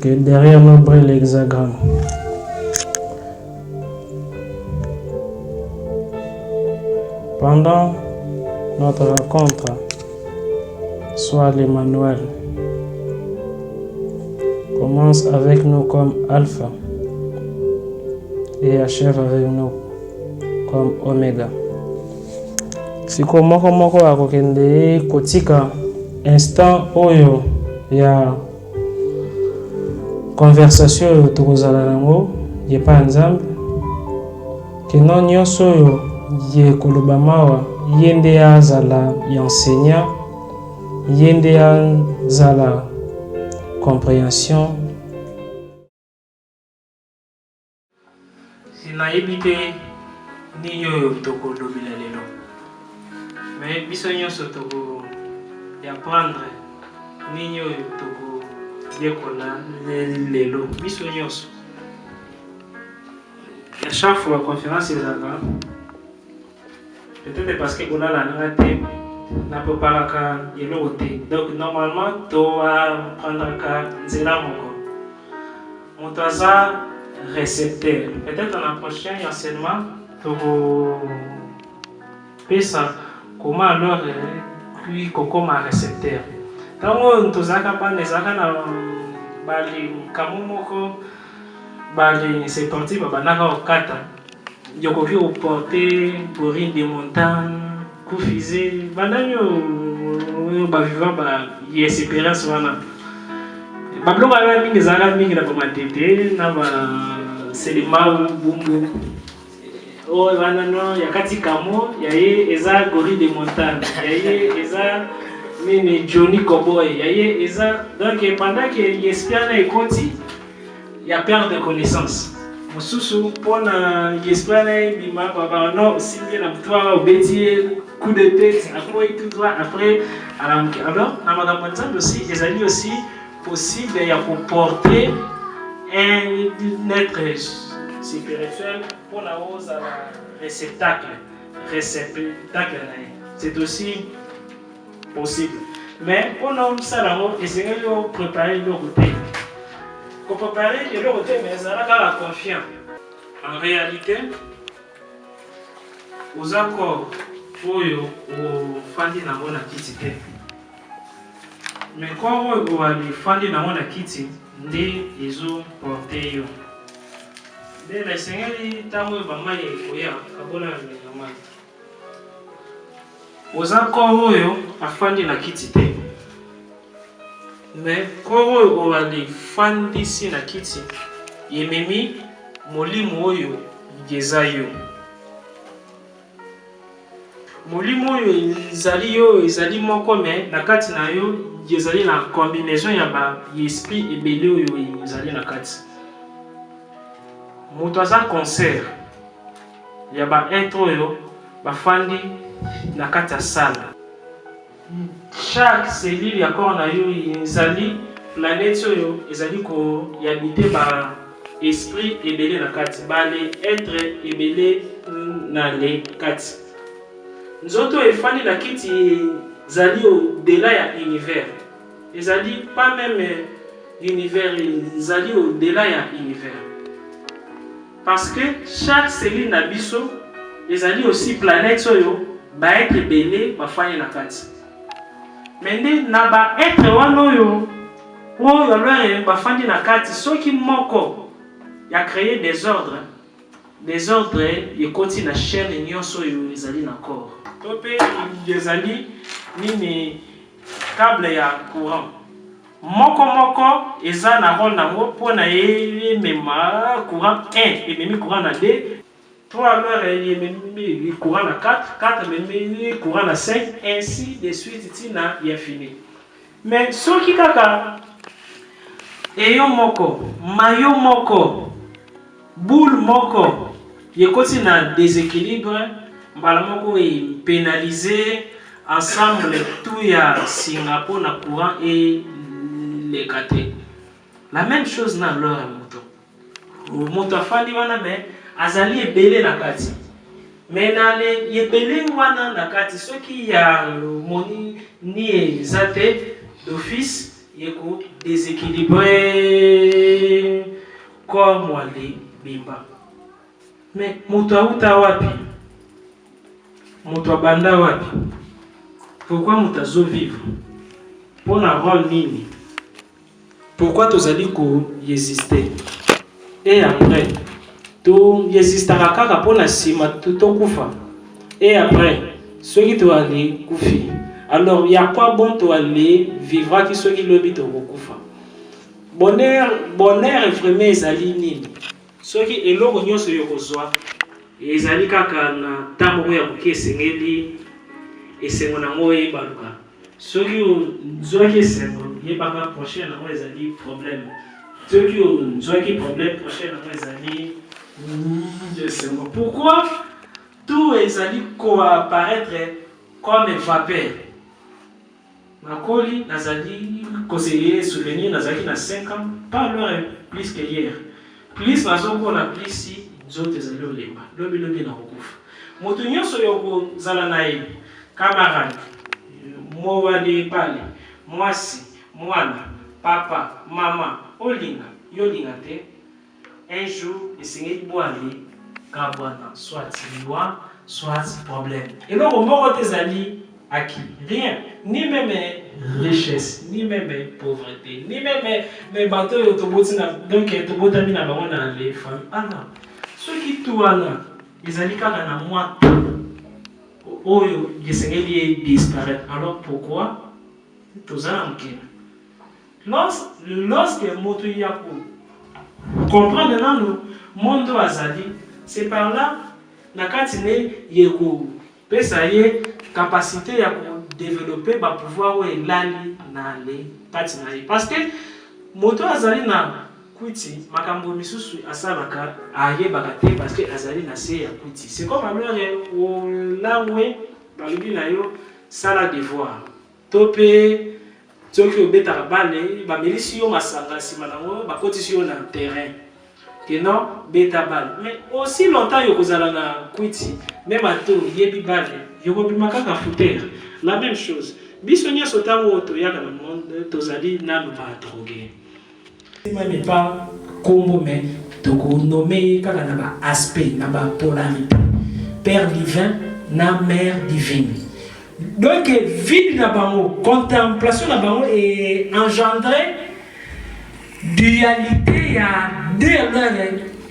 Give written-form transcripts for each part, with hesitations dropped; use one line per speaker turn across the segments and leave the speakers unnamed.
que derrière nous brille l'hexagramme. Pendant notre rencontre, soit l'Emmanuel commence avec nous comme Alpha et achève avec nous comme Oméga. Siko moko akokende kotika instant oyo ya conversation oyo tokozala nango yepa Nzambe kino nyonso oyo ye koloba mawa yende azala enseignant yende azala compréhension. Sinayebi te nini oyo tokolobela lelo, mais biso nyonso toko apprendre nini oyo tokoyekola lelo biso nyonso. À chaque fois la conférence ezalaka peut-être parce que olala nanga te napreparaka eloko te, donc normalement toaprendraka nzela moko moto aza récepteur. Peut-être dans le prochain enseignement tokopesa comment alors puis comme un récepteur. Tango tozaka bana ezaka na bali kamomoko bali c'est parti babanaka okata yokoki oporter bourrine de montagne kufize bananyo baviva ba expérience wana babiloko ya mingi ezalaka mingi na bamatete na ba selima bumbu oyo wana no yakati kamo yaye eza gorille de montagne yaye eza nini Johnny Cowboy yaye eza donc pendant que l'esprit na ekonti ya perte de connaissance mosusu pona l'esprit na bima baba non si bien na toi obéti coup de tête après tout droit après alors na makambo Nzambe aussi ezali aussi possible ya porter un être spirituel pour la rose à la réceptacle. C'est aussi possible. Mais pour nous, ça là, essayer de préparer le côté. Pour préparer le côté, mais ça a la confiance. En réalité, aux accords, pour au fandi na mona kiti te. Mais quand on va les fandi na mona kiti, ndi izo porter yo. De la Seigneur tango bama yekoya kabona na mama. Ozako oyo afandi na kiti te. Mais koro oali fandi si na kiti yememi molimo oyo ngeza yo. Molimo oyo ezali moko me na kati na yo ezali na combinaison ya ba esprit ebele oyo ezali na kati. Moto aza concert ya ba être oyo bafandi na kati ya sala. Chaque cellule ya corps na yo ezali planète oyo ezali ko yabite ba esprit ebele na kati ba le être ebele na le kati. Nzoto efandi na kiti ezali au-delà ya univers. Ezali pas même univers, ezali au-delà ya univers. Parce que chaque cellule na biso ezali aussi planète oyo ba être belé ba fanya na kati. Mais na ba être wana oyo alors ba fanya na kati soki moko ya créer des ordres et continue na chaîne nyonso oyo ezali na corps. Topé ezali nini câble ya courant. Moko eza na rôle nango pona mema courant 1 et memi courant na 2 3 alors memi courant na 4 memi courant na 5 ainsi de suite tina ya fini. Mais soki kaka eyo moko mayo moko boule moko yekoti na déséquilibre mbala moko e pénaliser ensemble tout ya Singapour na courant et les kate. La même chose na leur moto. Moto afandi wana me azali ebele na kati. Mais na le ebele wana na kati soki ya moni ni ezate d'office yeko déséquilibré comme wale bimba. Mais moto auta wapi? Moto banda wapi? Pourquoi moto zo vivre? Pour la rôle nini? Pourquoi tozali ko exister? Et après, to existera kaka pour la sima to kufa. Et après, ceux qui to aller kufi. Alors, il y a quoi bon to aller vivre qui ceux qui lobi to kufa. Bonheur et vraiment ezali nini? Ceux qui eloko nyonso yokozwa ezali kaka na tambo ya kokesengeli esengo nango ebaluka. Ceux qui ont qui esengo yebaka prochaine nango ezali problème. Ceux qui ont problème prochaine nango ezali esengo. Pourquoi tout ezali apparaître comme vapeur? Makoli nazali conseiller souvenir nazali na 5 ans pas l'heure plus que hier. Plus nazoko na plus si zote ezali olemba. Lobi na kokufa. Moto nyonso yoko zala na ye camarade mwali pale mwasi mwana papa mama olinga yolinga te un jour esengeli boali kabwana soit loi soit problème. Et donc au moko tezali acquis rien, ni même richesse, ni même pauvreté, ni même bateau autobotina donc autobotami na bango na les femmes. Ah non, ceux qui touana ezali kaka na moi oyo yesengeli disparaître. Alors pourquoi tozala mkena? Lorsque moto yako comprendre nano mondo azali, c'est par là na katine yeko pesa ye capacité à développer ba pouvoir ou elali na le patina ye. Parce que moto azali na kwiti makambo misusu asalaka ayebaka te parce que azali na se ya kwiti. C'est comme alors là où balobi na yo sala devoir topé soki obetaka bale bamelisi yo masanga nsima nango bakotisi yo na terrain que non beta bale. Mais aussi longtemps yokozala na kwiti même ato yebi bale yokobima kaka fouter. La même chose biso nyonso ntango toyaka na monde tozali nano badrogué. Même pas kombo mais tokonomme kaka na ba aspect na ba polarité père divin na mère divine. Donc vie na bango contemplation na bango est engendrée dualité ya de leur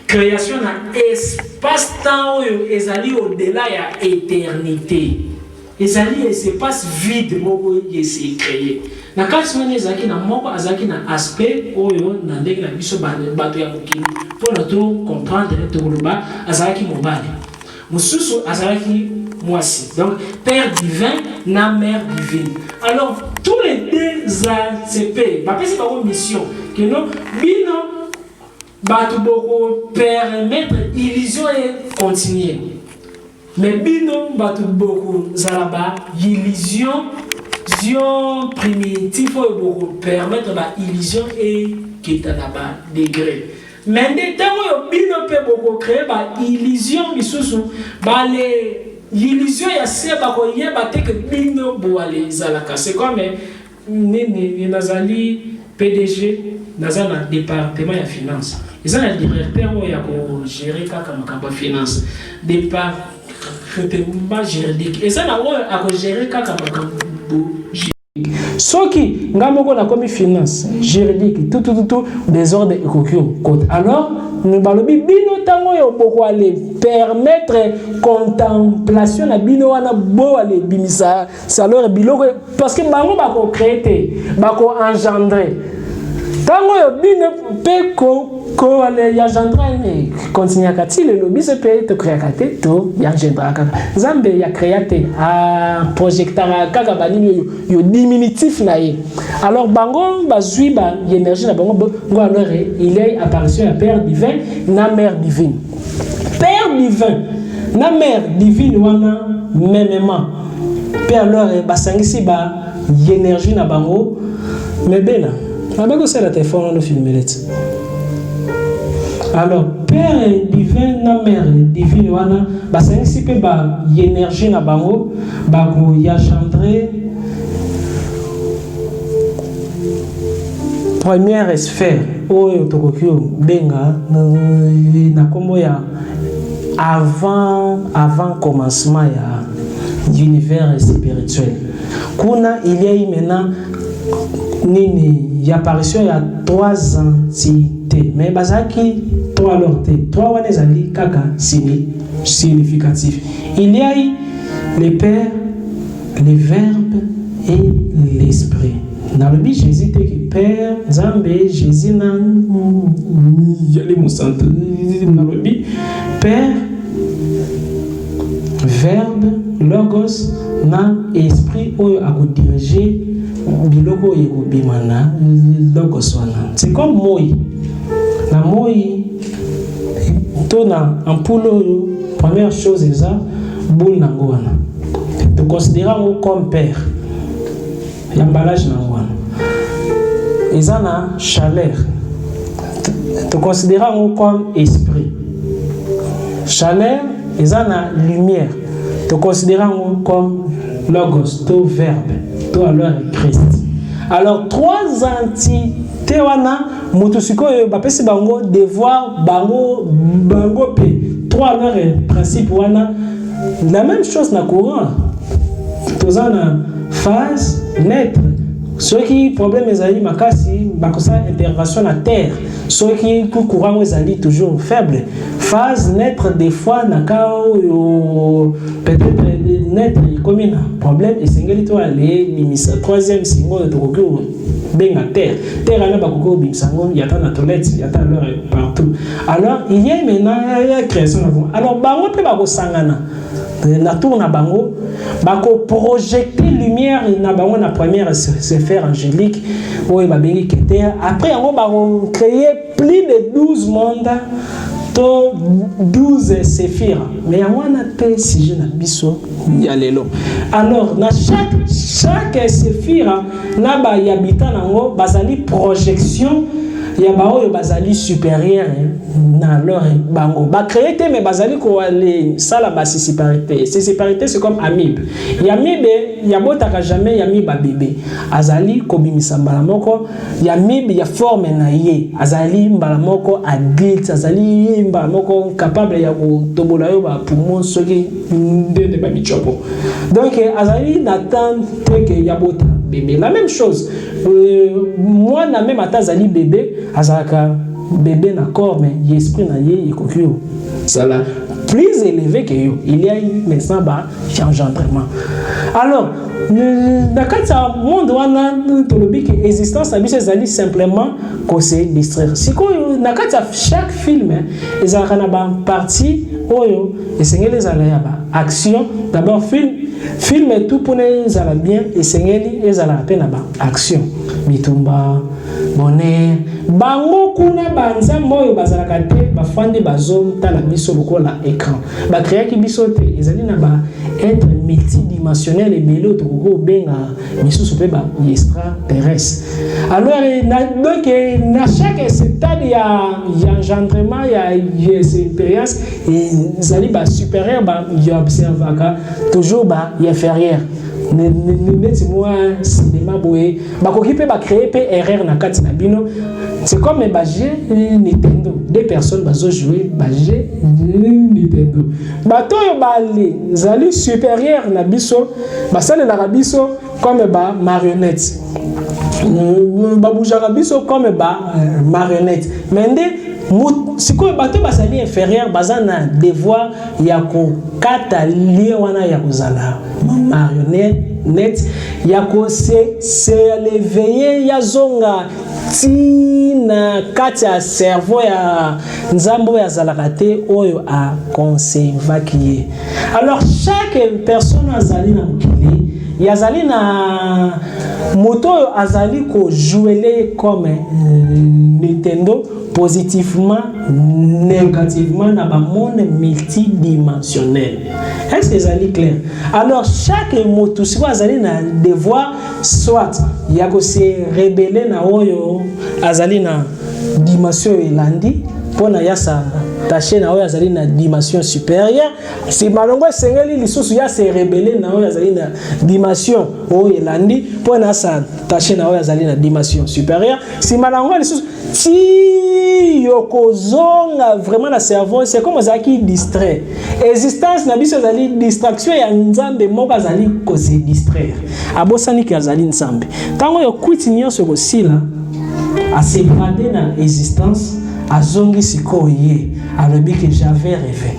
création na espace-temps oyo ezali au-delà ya éternité. Ezali espace vide moko yesi créé. Na kati wana ezaki na moko azaki na aspect oyo na ndenge na biso bato ya mokili mpona to comprendre to koloba azalaki mobali mosusu azalaki mwasi. Donc père divin na mère divine. Alors tous les deux ACP bapesi bango mission que non bino bato boko permettre illusion et continuer. Mais bino bato boko zalaba illusion primitive pour permettre la illusion et qui est à bas degré. Mais dès que bino peut beaucoup créer ba illusion misusu ba les illusion ya se ba ko yeba te que bino bo aller zalaka. C'est comme nene nazali PDG nazana département ya finance. Ils ont un directeur où il y a ko gérer kaka makambo finance. Département juridique. Et ça na wo a ko gérer kaka makambo soki ngamoko na komi finance juridique tout désordre ekokio code. Alors nous balobi bino tango yo boko aller permettre contemplation na bino wana bo aller bimisa alors biloko parce que bango bako créer bako engendrer tango yo bino pe ko aller ya engendrer continuer kati le lobby se peut te créer kati to ya engendrer kaka zambe ya créateur a projecteur kaka banini yo diminutif na ye. Alors bango bazui ba énergie na bango ngo alors il est apparition à père divin na mère divine. Père divin na mère divine wana mêmement pe alors basangisi ba énergie na bango mais bena avec aussi la téléphone no filmer. Alors père divin na mère divine wana basangisi pe ba énergie na bango ba ko ya chandrer
première sphère oyo tokokio benga na kombo ya avant commencement ya l'univers spirituel. Kuna il y a eu maintenant l'apparition de 3 entités. Mais bazaki 3 lortés. 3 wanezali kaka significatif. Il y a eu le Père, le Verbe et l'Esprit. Dans le but, Jésus était que Père, Zambé, Jésus n'a yali musante. Dans le but, Père, Verbe, Logos, na Esprit oyo a diriger biloko yekobimana Logos wana. C'est comme moi. Na moi, to na ampoule première chose est ça, boule nango wana. Te considérons comme Père. L'emballage nangoana. Ils ont la chaleur. Te considérons comme esprit. Chaleur, ils ont la lumière. Te considérons comme logos, to verbe, to alors Christ. Alors 3 entités wana mutosiko bapesi bango devoir bango pe 3 alors principe wana la même chose na courant. Toza na phase naître. Ceux qui problème ezali makasi bakosa intervention na terre. Ceux qui courant ezali toujours faible. Phase naître des fois na kao peut-être naître comme un problème et singeli to aller limisa 3e singo de toko benga terre. Terre ana bakoko bimsango yata na toilette yata leur partout. Alors il y a maintenant la création alors bango pe bako sangana. Na tour na bango bako projecter lumière na bango na première sphère angélique oyo babengi terre. Après yango bako créer plus de 12 mondes to 12 séphires. Mais yango na te sujet na biso ya lelo. Alors na chaque séphire na ba habitant nango bazali projection ya ba oyo bazali supérieur na leur bango ba créer mais bazali ko aller ça la base séparité. Ces séparités c'est comme amibe. Ya amibe ya botaka jamais ya amibe bébé. Azali ko bimisa mbala moko ya amibe ya forme na ye. Azali mbala moko adulte, azali mbala moko capable ya ko tobola yo ba poumon soki de ba bichopo. Donc azali n'attend que ya bota bébé. La même chose. Moi na même atazali bébé azaka bébé na corps mais l'esprit na ye ekokio ça là plus élevé que yo il y a maintenant ba engendrement. Alors na kata monde wana tolobi que existence na biso ezali simplement ko se distraire siko na kata chaque film ezalaka na ba partie oyo esengeli ezala ya ba action. D'abord film et tout pour nous aller bien et sengeli ezala peine ba action bitumba bonheur bango kuna banza moyo bazalaka te bafandi bazo tala biso lokola écran ba créer ki biso te ezali na ba être multidimensionnel et belo to ko benga misusu pe ba extraterrestre. Alors donc na chaque stade ya engendrement ya expérience ezali ba supérieur ba ya observaka toujours ba inférieur. Moi cinéma boé bakoki pe ba créer pe erreur na kati na bino. C'est comme un jeu Nintendo. Deux personnes bazo jouer jeu Nintendo. Bato yo bali zali supérieur na biso basale la biso comme ba marionnette. Ba boujaka biso comme ba marionnette. Mende si quoi bato basali inférieur bazana devoir ya ko kata lié wana ya kozala marionnette ya ko se l'éveiller ya zonga tina kati ya cerveau ya nzambo ya zalakate oyo a conserva qui. Alors chaque personne azali na mokili yazali na moto azali ko jouer comme Nintendo positivement, négativement dans un monde multidimensionnel. Est-ce que ça est clair? Alors chaque moto si vous avez un devoir soit il y a que se rebeller na oyo azali na dimension elandi pour na yasa taché na oyo azali na dimension supérieure si malongo sengeli lisusu ya se rebeller na oyo azali na dimension oyo elandi po na sa taché na oyo azali na dimension supérieure si malongo lisusu ti yokozonga vraiment na cerveau c'est comme azaki distrait existence na biso azali distraction ya nzambe moko azali ko se distraire abosani ki azali nzambe tango yo kwiti nyonso kosila asebrade na existence azongi sikoyo ye alobi que j'avais rêvé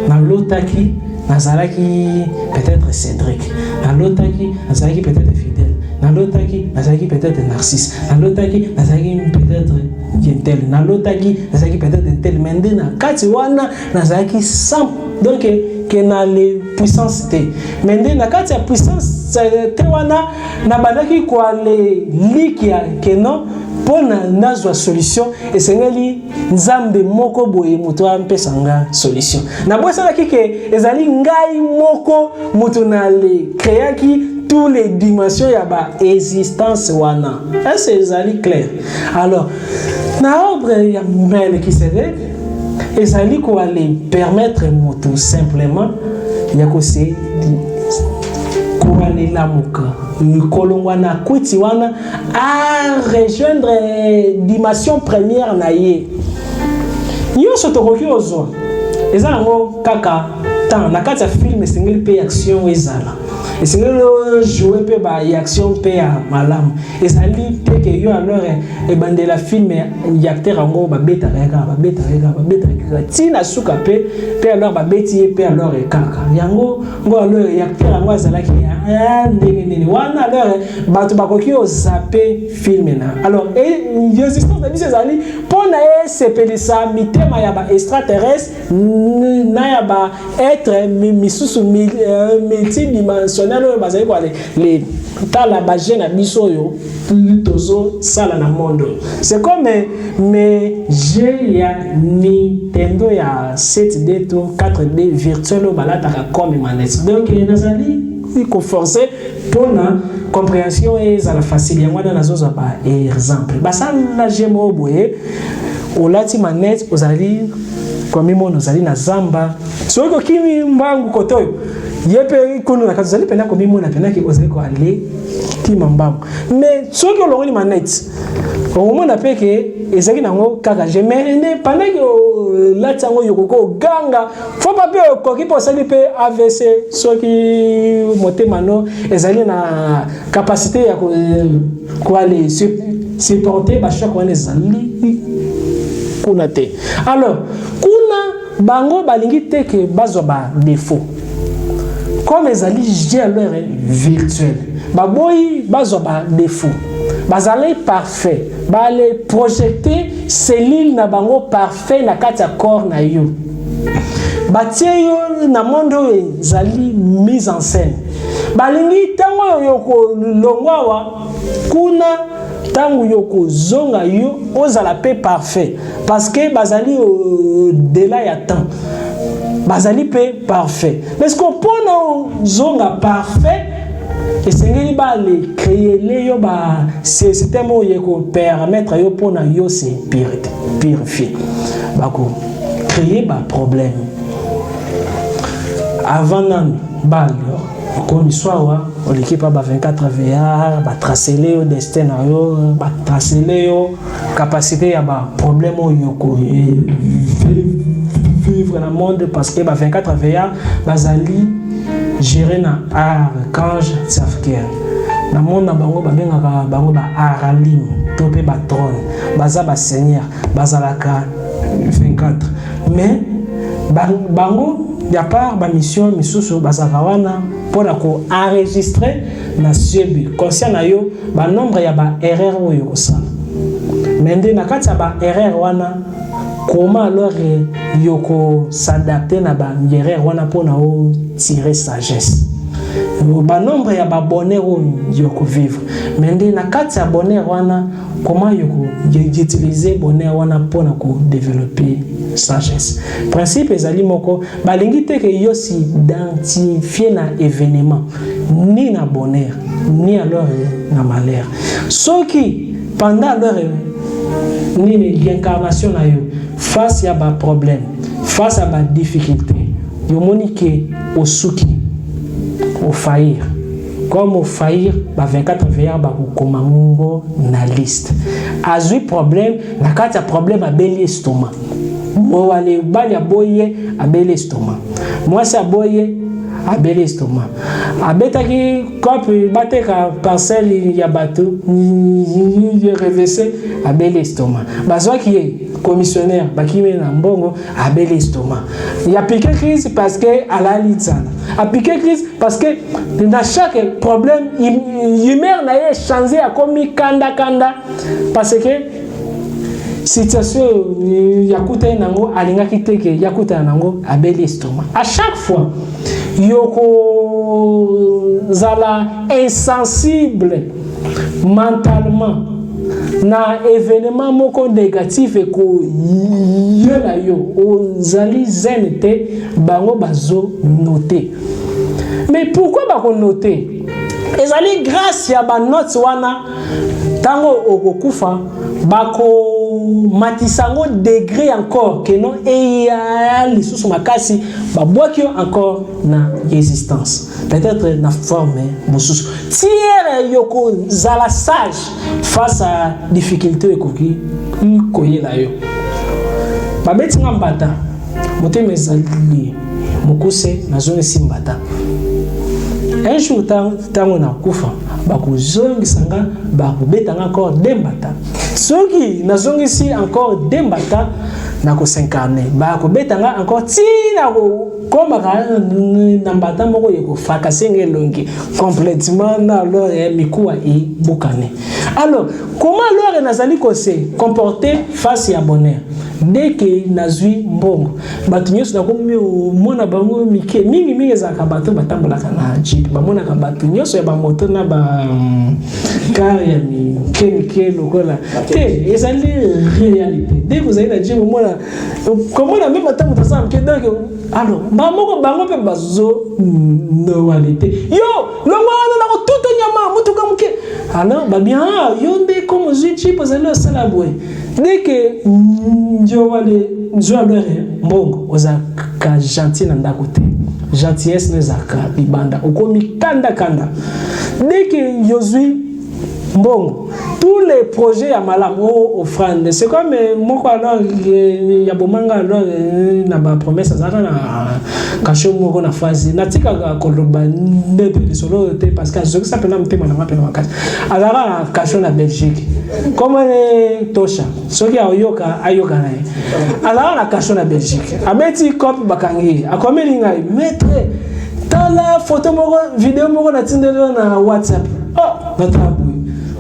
nalotaki nazalaki peut-être Cédric nalotaki nazalaki peut-être Fidèle nalotaki nazalaki peut-être Narcisse nalotaki nazalaki peut-être Yentel nalotaki nazalaki peut-être Yentel mende na kati wana nazalaki sans donc que na les puissances te mende na kati ya puissance te wana na bandaki kwa le likia que non pona nazwa solution esengeli nzambe moko boye muto ampesa nga solution na bosala kike ezali ngai moko muto na le créaki tous les dimensions ya ba existence wana est-ce ezali clair alors na ordre ya Melkisedek ezali ko aller permettre muto simplement ya ko se ko aller la muka kolongwana kuti wana à rejoindre dimension première na ye nyonso tokoki ozwa eza nango kaka tant na kati ya film esengeli mpe action ezala esengeli jouer mpe ba action mpe ya malamu ezali te ke yo alors ebandela film ya acteur yango babetaka kaka tina suka mpe alors babeti ye mpe alors kaka yango ngo alors acteur yango azalaki ndenge wana alors bato bakoki ozape film na alors existence na biso ezali mpona esepelisa mitema ya ba extraterrestre na ya ba être misusu multidimensionnel oyo bazali kwa les tala ba jeune na biso oyo tozo sala na monde c'est comme mais j'ai ya Nintendo ya 7D to 4D virtuel balata comme manette donc nazali ko forcer pour na compréhension et za la facile yango na zoza ba exemple basa la jemo boye olati manette ozali comme mono ozali na zamba soko kimi mbangu kotoyo yepe kono na kazali pena comme mono pena ki ozali ko aller kima mbangu mais soko olongoli manette au moins na peke ezaki nango kaka je mais pendant que la tango yoko ganga faut pas pe ko ki posali pe AVC soki motema no ezali na capacité ya ko aller supporter ba choc wana ezali kuna te alors kuna bango balingi te ke bazwa ba défaut comme ezali j'ai alors virtuel baboyi bazwa ba défaut bazali parfait bale projeter cellule na bango parfait na kati ya corps na yo batie yo na monde ezali mise en scène balingi tango yoko longwawa kuna tango yoko zonga yo ozala pe parfait parce que bazali au-delà ya temps bazali pe parfait parce que pona zonga parfait esengeli ba le créer le yo ba système oyo ko permettre yo pona yo se purifier bako créer ba problème avant nan ba yo comme soir on l'équipe ba 24 VR ba tracer le destin na yo ba tracer le capacité ya ba problème oyo ko vivre dans le monde parce que ba 24 VR bazali gérer na archange Safkiel na monde bango babengaka bango ba aralim to pe ba trône baza ba seigneur bazalaka 24 mais bango ya part ba mission misusu bazaka wana pona ko enregistrer na sebi conscient na yo ba nombre ya ba erreur oyo kosala mende na kati ya ba erreur wana comment alors yoko s'adapter na ba erreur wana pona o tirer sagesse ba nombre ya ba bonheur yoko vivre mende na kati ya bonheur wana comment yoko utiliser bonheur wana pona ko développer sagesse principe ezali moko balingi te ke yo si identifier na événement ni na bonheur ni alors na malheur soki pendant leur nini l'incarnation na yo face à ba problème, face à ba difficulté. Yo monique au souki, au faillir. Comme au faillir, ba 24 veillants ba komango na liste. Azui problème, na kati ya problème a beli estomac. Mo wale bali a boye a beli estomac. Moi c'est a boye a beli estomac. Abeta ki kope bate ka parcelle ya bateau, je revese a beli estomac. Bazwa ki est commissionnaire, bakime na mbongo a beli estomac. Il a piqué crise parce que à la litzana. A piqué crise parce que dans chaque problème, humeur n'a changé à comme kanda parce que situation yakuta nango alinga kiteke yakuta nango a beli estomac. À chaque fois, yoko zala insensible mentalement na événement moko négatif et ko yola yo ozali zenete bango bazo noter. Mais pourquoi bako noter? Ezali grâce ya ba notes wana tango okokufa bako matisango degré encore que non et ya lisusu makasi babwaki encore na existence peut-être na forme mosusu tiere yoko zala sage face à difficulté ekoki koyela yo babeti ngambata motema ezali mokuse na zone simbata un jour tango na kufa bakozongisanga bakobetanga encore dembata soki nazongisi encore dembata na ko s'incarner bakobetanga encore tina ko komaka na mbata moko yeko fracasser elongi complètement na alors mikuwa et bokane. Alors comment alors nazali ko se comporter face à bonheur dès que nazui mbongo batu nyonso na komi mona bango mike mingi za kabato batambola kana jeep bamona kabato nyonso ya ba moto na ba car ya mi keke lokola te ezali réalité dès que vous allez na jeep mona comment na même batambo tasa mke donc alors mamoko bango pe bazo no walite yo longo wana na ko tuto nyama mutuka mke alors ba bien yo nde comme jeep ezali sala boy dès que njo wale njo alore mbongo oza ka gentil na ndakote gentillesse nezaka bibanda okomi kanda dès que yozui mbongo tous les projets à malam offrande c'est comme moko alors ya bomanga alors na ba promesse azaka na kasho moko na phase natika koloba ndebe solo te parce que je ça pena mtema na mapena wakati azaka kasho na Belgique comme tosha soki ayoka na azaka na kasho na Belgique abeti copie bakangi akomeli ngai maître tala photo moko vidéo moko na tindelo na WhatsApp natabu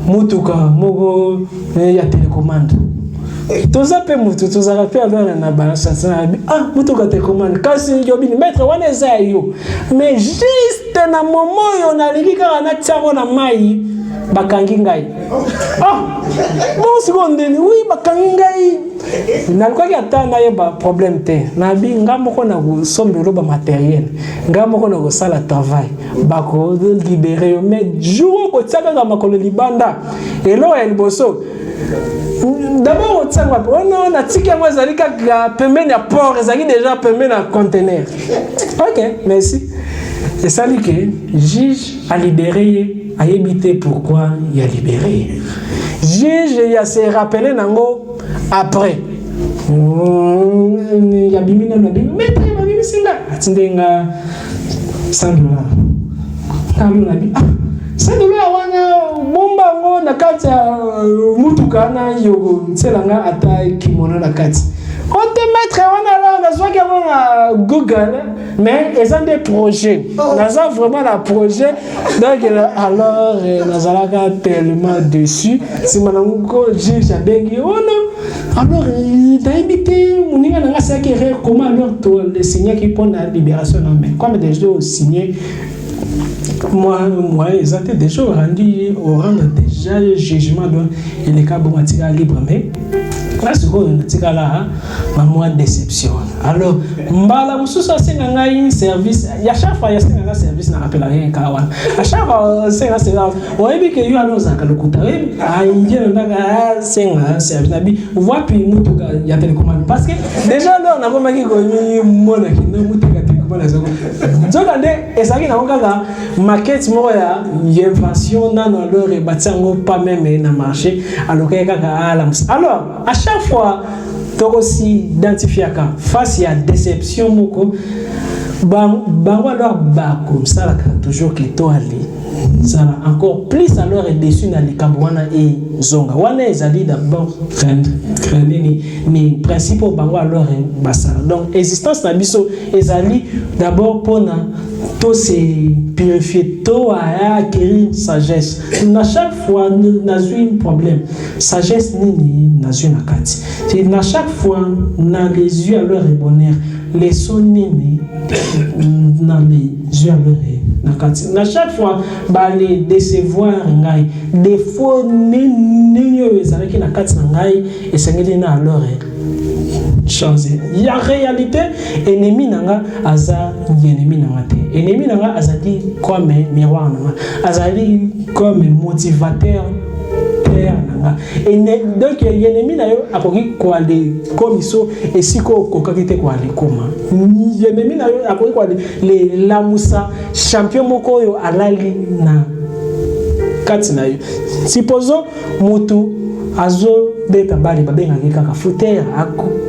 mutuka moko ya télécommande toza pe mutu toza rappel alors na balance ça mutuka télécommande kasi yobini maître wana za yo mais juste na moment yo na likika na tsaro na mai bakangi ngai bon seconde oui bakangi ngai na kwa kiata na yeba problème te na bi ngamo ko na go sombelo ba matériel ngamo ko na go sala travail bako libérer yo mais jour ko tsaka ga makolo libanda elo el boso d'abord au tsanga on a tiki moi zalika pembeni ya port ezaki déjà pembeni na conteneur. OK, merci. Et ça dit que juge a libéré a évité pourquoi il a libéré. Juge il a se rappelé nango après. Il y a bimina na bimina mais il m'a singa atindenga $100. Kalu na bi $100 wana bomba ngo na kati ya mutuka na yogo tselanga ata kimono na kati ote maître wana la na zoki na Google mais ils ont des projets naza vraiment la projet donc alors nazalaka tellement dessus si manango juge abengi non alors d'habiter moninga na ngasa ki comment alors to le signer qui pour la libération non mais comme déjà signé moi ils ont déjà rendu au rang déjà le jugement donc il est cas bon à libre mais là ce qu'on a là ma déception alors mbala mususu asenga ngai service ya chaque fois ya senga service na rappela rien kawan à chaque fois senga service oyebi ke yo aloza kalokuta oyebi ainje ndaka senga service na bi wapi mutuka ya télécommande parce que déjà là on a komaki ko mona kino mutuka télécommande zoko nzoka nde ezaki na okaka maquette moko ya invention nano alors ebatango pas même na marché alors kaka ala alors à chaque fois donc aussi identifier face à déception moko bango alors ba comme ça là toujours que toi ali ça encore plus alors est déçu dans les kabwana et zonga wana ezali d'abord ni principaux bango alors basa donc existence na biso ezali d'abord pona to se purifier to à acquérir sagesse na chaque fois na un problème sagesse nini na une akati c'est na chaque fois na les yeux alors bonheur les sons nini na les yeux alors na chaque fois ba les décevoir ngai des fois nini ezalaki na kati na ngai esengeli na alors changer il y a réalité ennemi nanga aza ennemi nanga te ennemi nanga azali comme miroir nanga azali comme motivateur nanga et donc ennemi na yo akoki ko aller comme iso esiko kokaki te ko aller koma ennemi na yo akoki ko aller le lamusa champion moko yo alali na kati na yo supposons mutu azo beta bali babenga kaka footer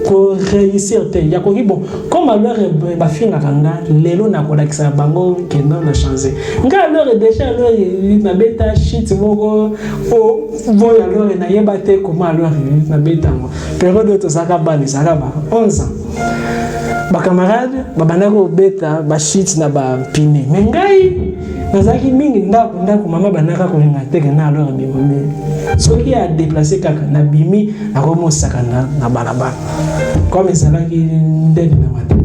ko réussir te ya ko bon comme alors ba finga kanga lelo na ko lakisa bango kendo na changer nga alors déjà alors na beta shit moko o voya alors na yeba te comment alors na beta mo période to saka bali saka ba 11 ans ba camarade ba banako beta ba shit na ba pine mengai nazaki mingi ndako mama banaka ko nga te na alors mi mame soki a déplacer kaka na bimi na komo sakana na balaba comme ezalaki ndenge na mate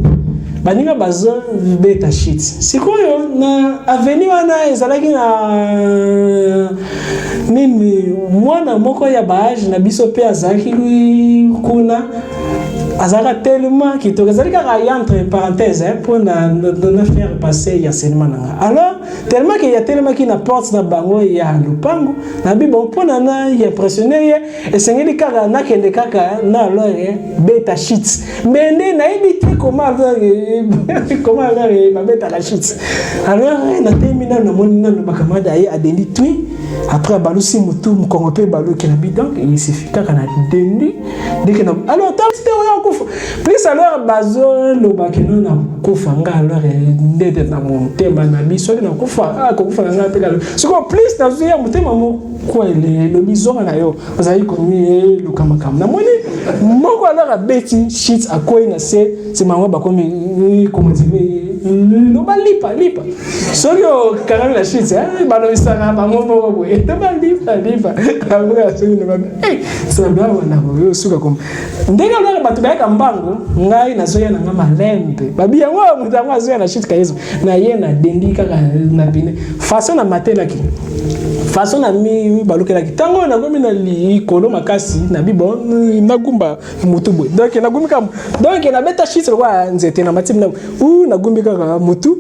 baninga bazo beta shit sikoyo na avenue wana ezalaki na mimi mwana moko ya baage na biso pe azalaki lui kuna azaka tellement qui te ezalaki kaka entre parenthèses pour na faire passer ya seulement nanga alors tellement qu'il y a tellement qui na porte na bango ya lupango na bi bon pour na y impressionné et sengeli kaka na kende kaka na alors beta shit mais na ebité comment ma beta la shit alors na termina na monina na bakamada ya adendi tui après balusi mutu mkongope balu kenabi donc il suffit kaka na dendi dès que alors tant c'était plus alors bazo lo bakeno na kufanga alors ndete na motema na biso na kufa kufa na pela siko plus na zuya motema mo kwa le bizonga na yo azali komi lo kama na moni moko alors beti shit akoi na c'est mama bakomi comment dire lo balipa solo karami la shit balo isana bango bobo to balipa abuka solo na ba ça ba wana yo suka comme ndenge lo batu ba mbango ngai na zoya na ngama lembe babi yango mutango azoya na shit kaizo na ye na dendi kaka na bine façon na matela ki façon na mi balukela ki tango na gomi na likolo makasi na bibo na gumba mutu boy donc na gumbi kam donc na beta shit kwa nzete na matimi na gumbi kaka mutu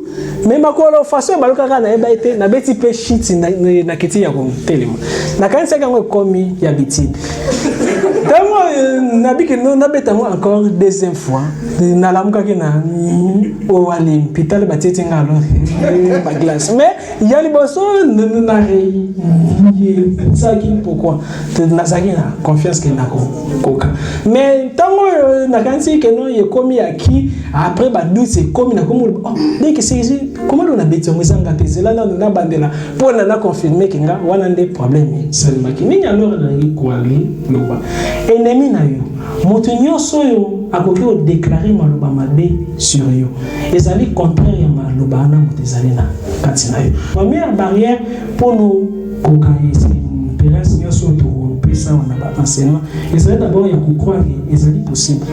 mais makolo façon baluka kaka na eba ete na beti pe shit na kiti ya ko telema na kanisa kango komi ya biti tamo na biki no na beta mo encore deuxième fois na lamuka ki na o ali hôpital bateti ngalo ba glace mais yali boso na ça qui pourquoi na ça qui na confiance que na koka mais tango na kanisi que non ye komi aki après ba doute c'est comme na komo dès que c'est comment on a beti mo zanga tezela na bandela pour na confirmer que nga wana ndé problème seulement ki ni alors na ko ali loba ennemi na yo moto nyonso yo akoki o déclarer maloba mabe sur yo ezali contraire ya maloba na moto ezali na kati na yo première barrière pour nous koka expérience nyonso to pesa na ba enseignement ezali d'abord ya ko croire que ezali possible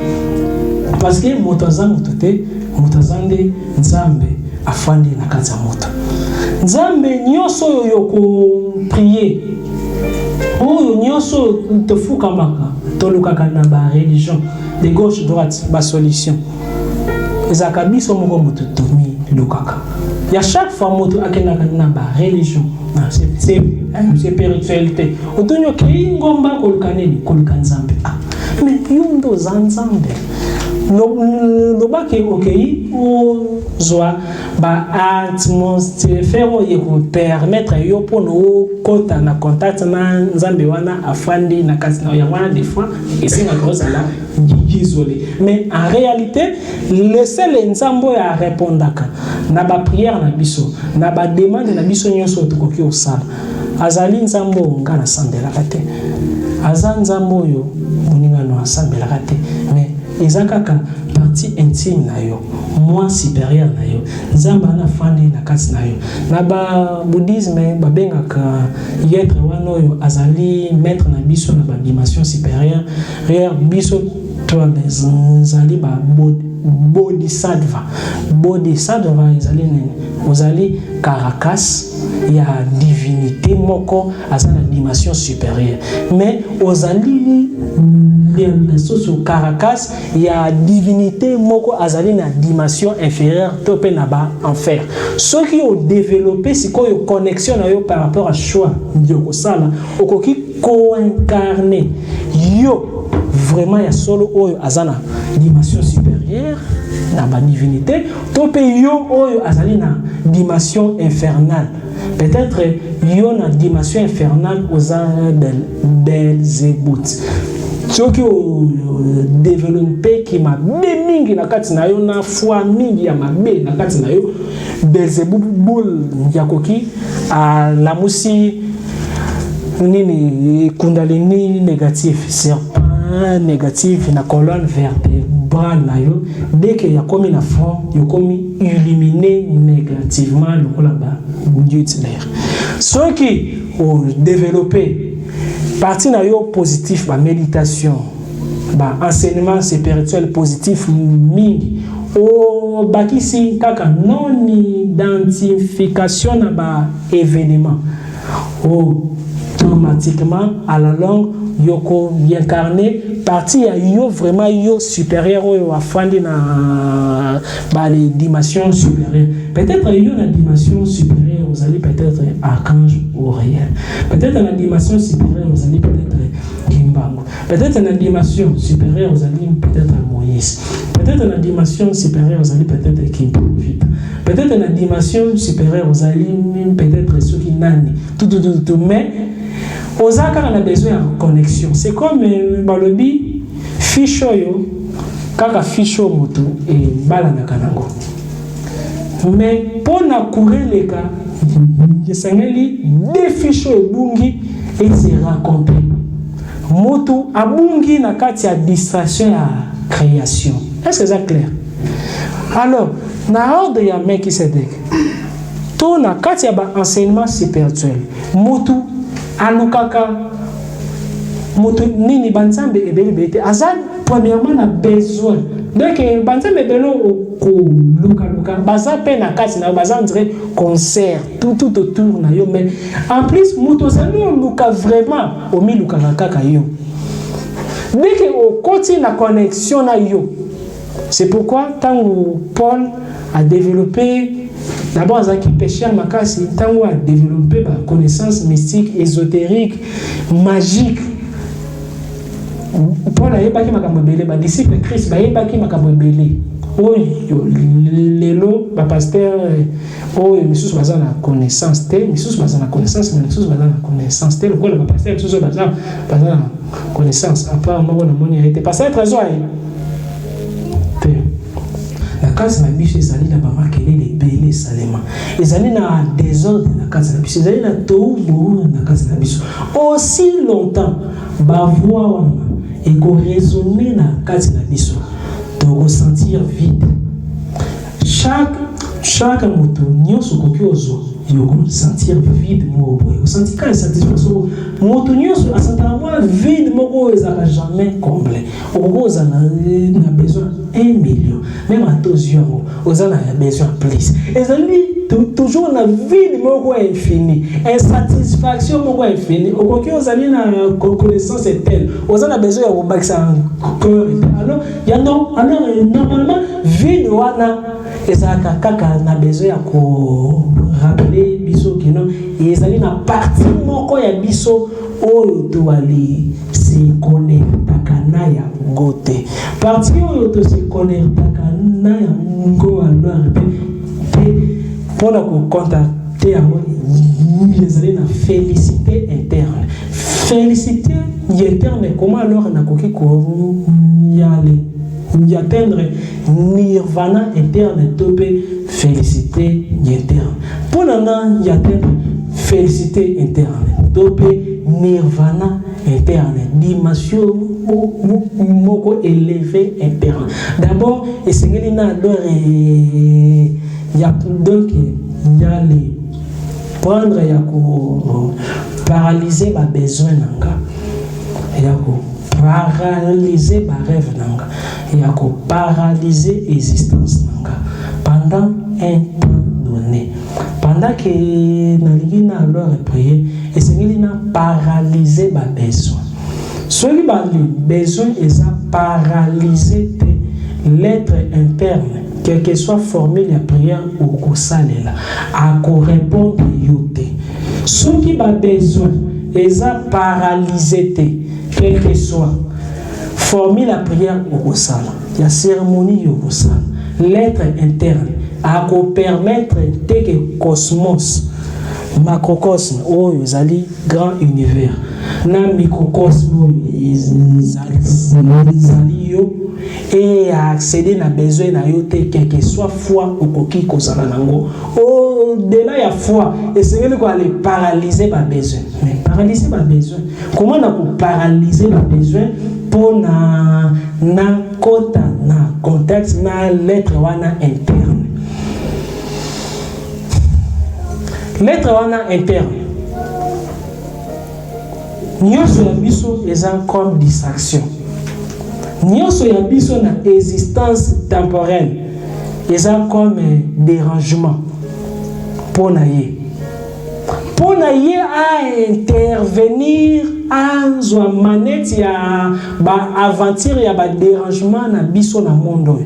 parce que moto azango te moto azande nzambe afandi na kati ya moto Nzambe nyonso yo ko prier. Oyo nyonso te fukamaka to lukaka na ba religion de gauche droite ba solution. Ezaka biso moko moto tomi lukaka. Ya chaque fois moto akendaka na ba religion na c'est spiritualité. Otonyo ke ngomba kolukaneni kolukanzambe. Ah, mais yondo zanzambe. No baki okei o zoa ba atmosphère yeko permettre yo pono kota na contact na nzambe wana afandi na kasi na wana des fois et c'est une chose là isolé, mais en réalité le seul nzambo ya répondaka na ba prière na biso na ba demande na biso nyonso tokoki osala azali nzambo ngana sambela kate azan nzambo yo moninga no sambela kate mais ezakaka partie intime na yo moi supérieur na yo nzamba na fandi na kasi na yo na ba bouddhisme babengaka yetre wana oyo azali maître na biso na ba dimension supérieure biso to bazali ba bodhisattva ezali nini ozali caracasse ya divinité moko azana dimension supérieure mais ozali le soso caracasse ya divinité moko azali na dimension inférieure to pe na ba enfer ceux qui ont développé sikoyo connexion na yo par rapport à choix ndioko sala okoki co-incarner yo vraiment ya solo oyo azana dimension supérieure na ba divinité to pe yo oyo azali na dimension infernale peut-être yo na dimension infernale aux Belzébuth soki o développer ki mabe mingi na kati na yo na foi mingi ya mabe na kati na yo Belzébuth yakoki la musi nini kundalini négatif serpent négatif na colonne vertébrale na yo dès que ya komi na fond yo komi illuminé négativement lokola ba Dieu Hitler ceux qui ont développé partie na yo positif ba méditation ba enseignement spirituel positif mingi o bakisi kaka non identification na ba événement automatiquement à la longue yoko bien incarné partie ya yo vraiment yo supérieur ou afandi na ba les dimensions supérieures peut-être yo na dimension supérieure vous allez peut-être archange Uriel peut-être na dimension supérieure vous allez peut-être Kimbangu peut-être na dimension supérieure vous allez peut-être Moïse peut-être na dimension supérieure vous allez peut-être Kimprovita peut-être na dimension supérieure vous allez peut-être ceux qui nani tout mais Ozaka a besoin de connexion. C'est comme balobi ficho yo kaka ficho moto et bala na kanango. Mais pour na courir les cas, je sangeli des ficho bungi et se raconter. Moto abungi na kati ya distraction à création. Est-ce que c'est clair? Alors, na ordre ya meki sedek. To na kati ya ba enseignement spirituel. Moto alukaka moto nini banzambe ebeli bete azal premièrement na besoin donc banzambe belo ko luka baza pe na kati na baza dire concert tout autour na yo mais en plus moto zali luka vraiment o mi luka kaka yo dès que o continue la connexion na yo c'est pourquoi tant Paul a développé d'abord, Zaki Pécheur Makasi, Tango a développé par connaissance mystique, ésotérique, magique. Paul a ébaki makambobele, ba disciple Christ, ba ébaki makambobele. Oh, lelo, ba pasteur, oh, Missus baza na connaissance, Missus baza na connaissance, Missus baza na connaissance, le quoi, le pasteur, Missus baza na connaissance. Après, on m'a dit, a été passé à trésor. La case na biche ezali na ba makele les belé salema ezali na désordre na case na biche ezali na tohu na case na biche aussi longtemps ba voix wana et ko résonner na case na biche de ressentir vide chaque moto nyonso koki ozo yo sentir vide mo boye sentir ka satisfaction moto nyonso asantama vide moko ezaka jamais comblé okoza na besoin 1 million même à 2 yeux oza na besoin plus ezali toujours na vide moko infini, insatisfaction moko infini. Okoki ozali na connaissance telle, ozana besoin ya kobakisa encore. Alors il y a non, alors normalement vide wana ezaka kaka na besoin ya ko rappeler biso kino ezali na partie moko ya biso oyo to ali se connectaka na ya ngote. Partie oyo to se connectaka na ya ngo alors pour la contacter les na félicité interne. Félicité interne, comment alors on a coquille y aller y atteindre nirvana interne topé félicité interne. Pour l'an y atteindre félicité interne topé nirvana interne, dimension moko élevé interne. D'abord, et c'est qu'il y a il y a donc il y a les prendre il y a paralyser ma besoin nanga, il y a paralyser ma rêve nanga, il y a paralyser existence nanga pendant un temps donné, pendant que na alors prier et c'est qu'il y a paralyser ma besoin. Celui qui a besoin est paralyser l'être interne, quelle que soit formule la prière ou kosalela, à répondre yote. Ceux qui a besoin est paralyser quelle que soit formule la prière ou kosala, la cérémonie ou kosala, l'être interne, à permettre que cosmos macrocosme oh ezali grand univers na microcosme ezali yo et accéder na besoin na yo te quel que soit foi okoki kozala nango au delà ya foi essayer de aller paralyser ma besoin. Mais paralyser ma besoin, comment na ko paralyser ma besoin pour na kota na contexte na l'être wana interne. L'être interne. Nyonso ya biso eza comme distraction. Nyonso ya biso na existence temporelle eza comme dérangement pour na ye. Pour na ye à intervenir en zwa manette ya ba aventure ya ba dérangement na biso na monde.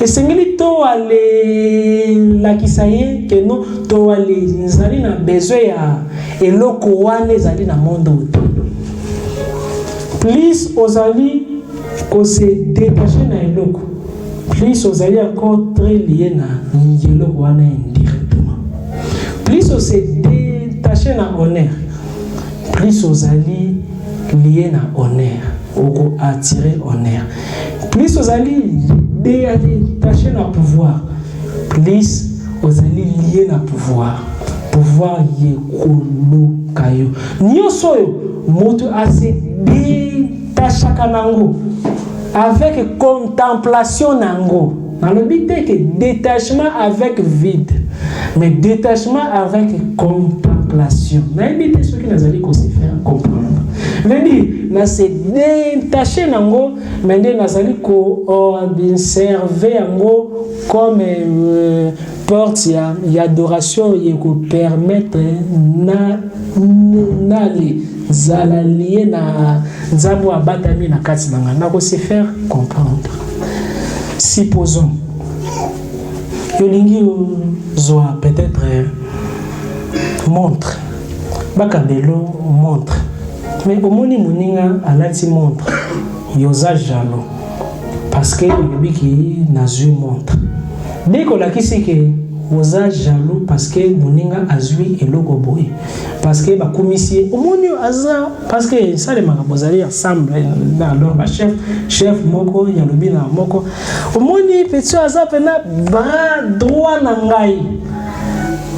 Et c'est to aller la kisaye que non to aller nzali na besoin ya eloko wana ezali na monde. Plus ozali ko se détacher na eloko, plus ozali encore très lié na eloko wana indirectement. Plus on se détacher na honneur, plus ozali lié na honneur, ou attirer honneur. Plus ozali détaché na pouvoir, plus ozali lié na pouvoir. Pouvoir yekolo kayo. Nyonso yo moto ase détaché kanango avec contemplation nango. Dans le but que détachement avec vide, mais détachement avec contemplation. Mais il dit ce qui nous a dit qu'on se fait comprendre. Mais dit, nous se détacher nango, mais nous allons observer nango comme porte y adoration y ko permettre na li zalalié na nzambo abatami na kati nanga na ko se faire comprendre. Supposons, yolingi zoa peut-être montre, bakabelo montre, mais au moni moninga alati montre, yoza jalo, parce que yobi ki nazu montre. Dès qu'on a qui c'est que oza jaloux parce que moninga azui eloko boy, parce que ba commissaire au moni aza parce que ça les makabozali ensemble alors ba chef moko ya lobi na moko au moni petit aza pena bras droit na ngai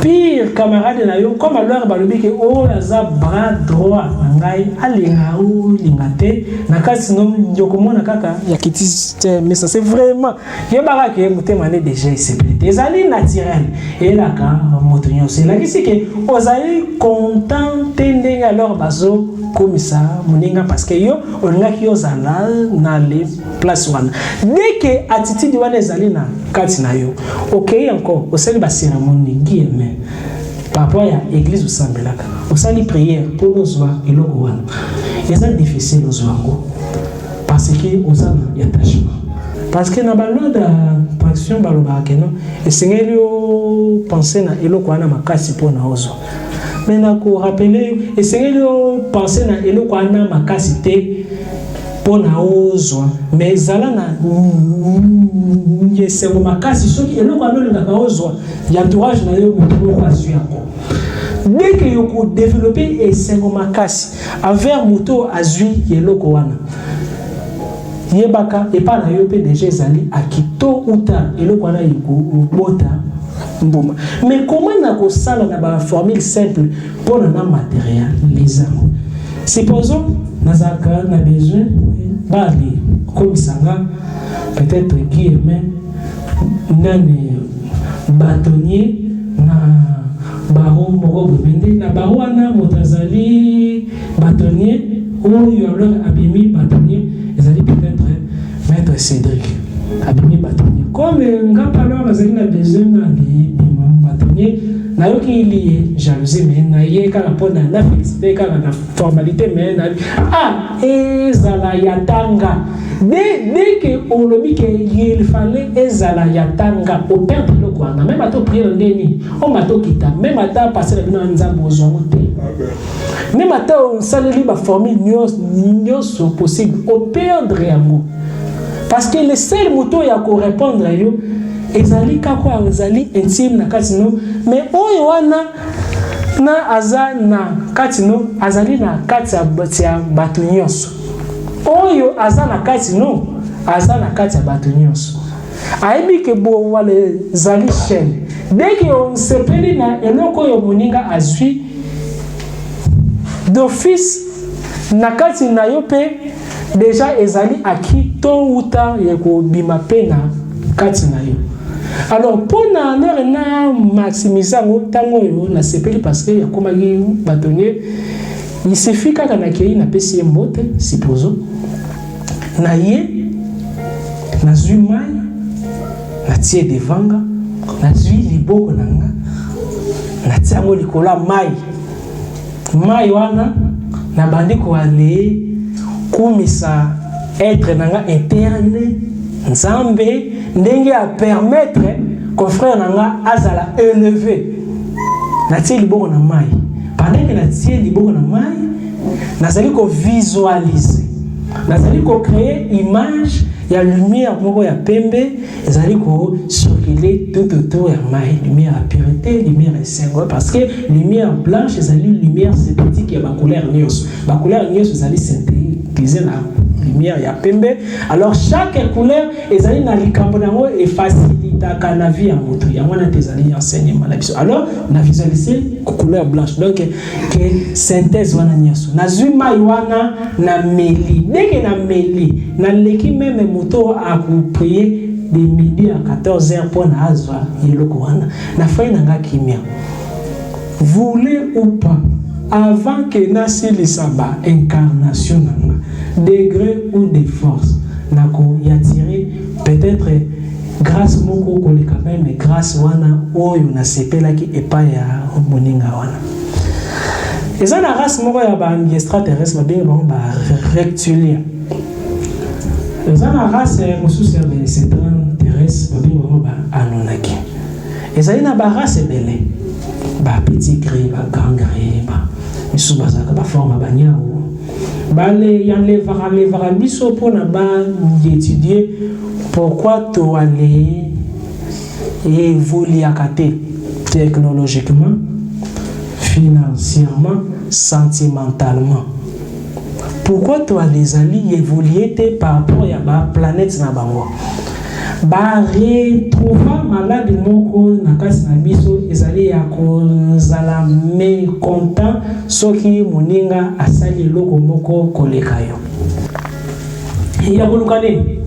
pire camarade na yo comme alors ba lobi ke o aza bras droit na ngai alinga ou lingate na kasi no nyokomona kaka ya kiti mais ça c'est vraiment ye bara ke mutema ne déjà c'est des années naturel et la ka motonyo c'est là qui c'est que osali content tending alors bazo comme ça moninga parce que yo olinga ki ozala na les place wana dès que attitude wana ezali na kati na yo OK encore osali ba cérémonie guillemets par rapport à l'église osambelaka osali prière pour nos soins eloko wana eza difficile ozwango parce que ozana attachement parce que na ba loi d'attraction balobaka que non esengeli o penser na eloko wana makasi pona ozo mais na ko rappeler esengeli o penser na eloko wana makasi te pona ozo mais zala na yesengo makasi soki eloko wana lingaka ozo ya entourage na yo mutu ko azu yako dès que yo ko développer esengo makasi envers mutu azui eloko wana yebaka et pas na yo pe déjà ezali akito uta eloko wana yiko bota mbuma mais comment na ko sala na ba formule simple pour na matériel les armes supposons nazaka na besoin bali comme ça peut-être guillemets nani bâtonnier na baro moko bende na baro wana motazali bâtonnier ou yo alors abimi bâtonnier ezali peut-être maître Cédric abimi bâtonnier comme ngapa alors azali na besoin na bâtonnier na yo ki lié jalousie mais na ye kala pona na félicité kala na formalité mais na ezala yatanga dès que on le dit qu'il fallait ezala yatanga au père de l'eau quoi même à to prier le ndeni on m'a to kita même à ta passer la bino nzambo ozongote même à ta on saleli ba formule nyos possible au perdre amour parce que le seul moto ya ko répondre yo ezali kako ezali intime na katino mais oyo wana na aza na katino azali na kati ya bato nyonso oyo aza na katino aza na kati ya bato nyonso aibi ke bo wale zali chaîne dès que on sepeli na eloko yo moninga azui d'office na kati na yo pe déjà ezali akito uta yeko bima pena kati na yo. Alors pour na maximiser tango yo na sepeli parce que yakoma gi bâtonnier il suffit kaka na kei na pesi mbote supposons na ye na zumai na tie devanga na zui liboko nanga na tiango likola mai wana na bandiko ale kumisa être nanga interne nzambe ndenge a permettre que frère nanga azala élevé na tie liboko na mai pendant que na tie liboko na mai nazali ko visualiser nazali ko créer image ya lumière moko ya pembe ezali ko circuler tout autour ya mai lumière à pureté lumière esengo parce que lumière blanche ezali lumière synthétique ya ba couleur nyos ezali synthétiser na lumière ya pembe alors chaque couleur ezali na likambo nango et facilita kana vie ya moto ya mwana tezali enseignement na biso alors na visualiser couleur blanche donc que synthèse wana nyos na zuma wana na meli dès na meli na leki même moto a prier de midi à 14h pour na azwa yeloko wana na fin nanga kimia voulez ou pas avant que nasi lisaba incarnation nanga degré ou de force nako yatire peut-être grâce moko koleka même grâce wana oyo na sepelaki epa ya moninga wana eza na race moko ya ba extraterrestre babengi bango ba reptilien eza na race mosusu ya ba extraterrestre babengi bango ba Anunnaki ezali na ba race ebele ba petit gris ba grand gris ba misu bazaka ba forme ba nyao bale yanlevara biso pona ba étudier pourquoi to aller évoluer à côté technologiquement financièrement sentimentalement pourquoi to les alliés évoluer par rapport à la planète na bango ba retrouver malade moko na kasi na biso ezali ya kozala mécontent soki moninga asali loko moko koleka yo ya kolukane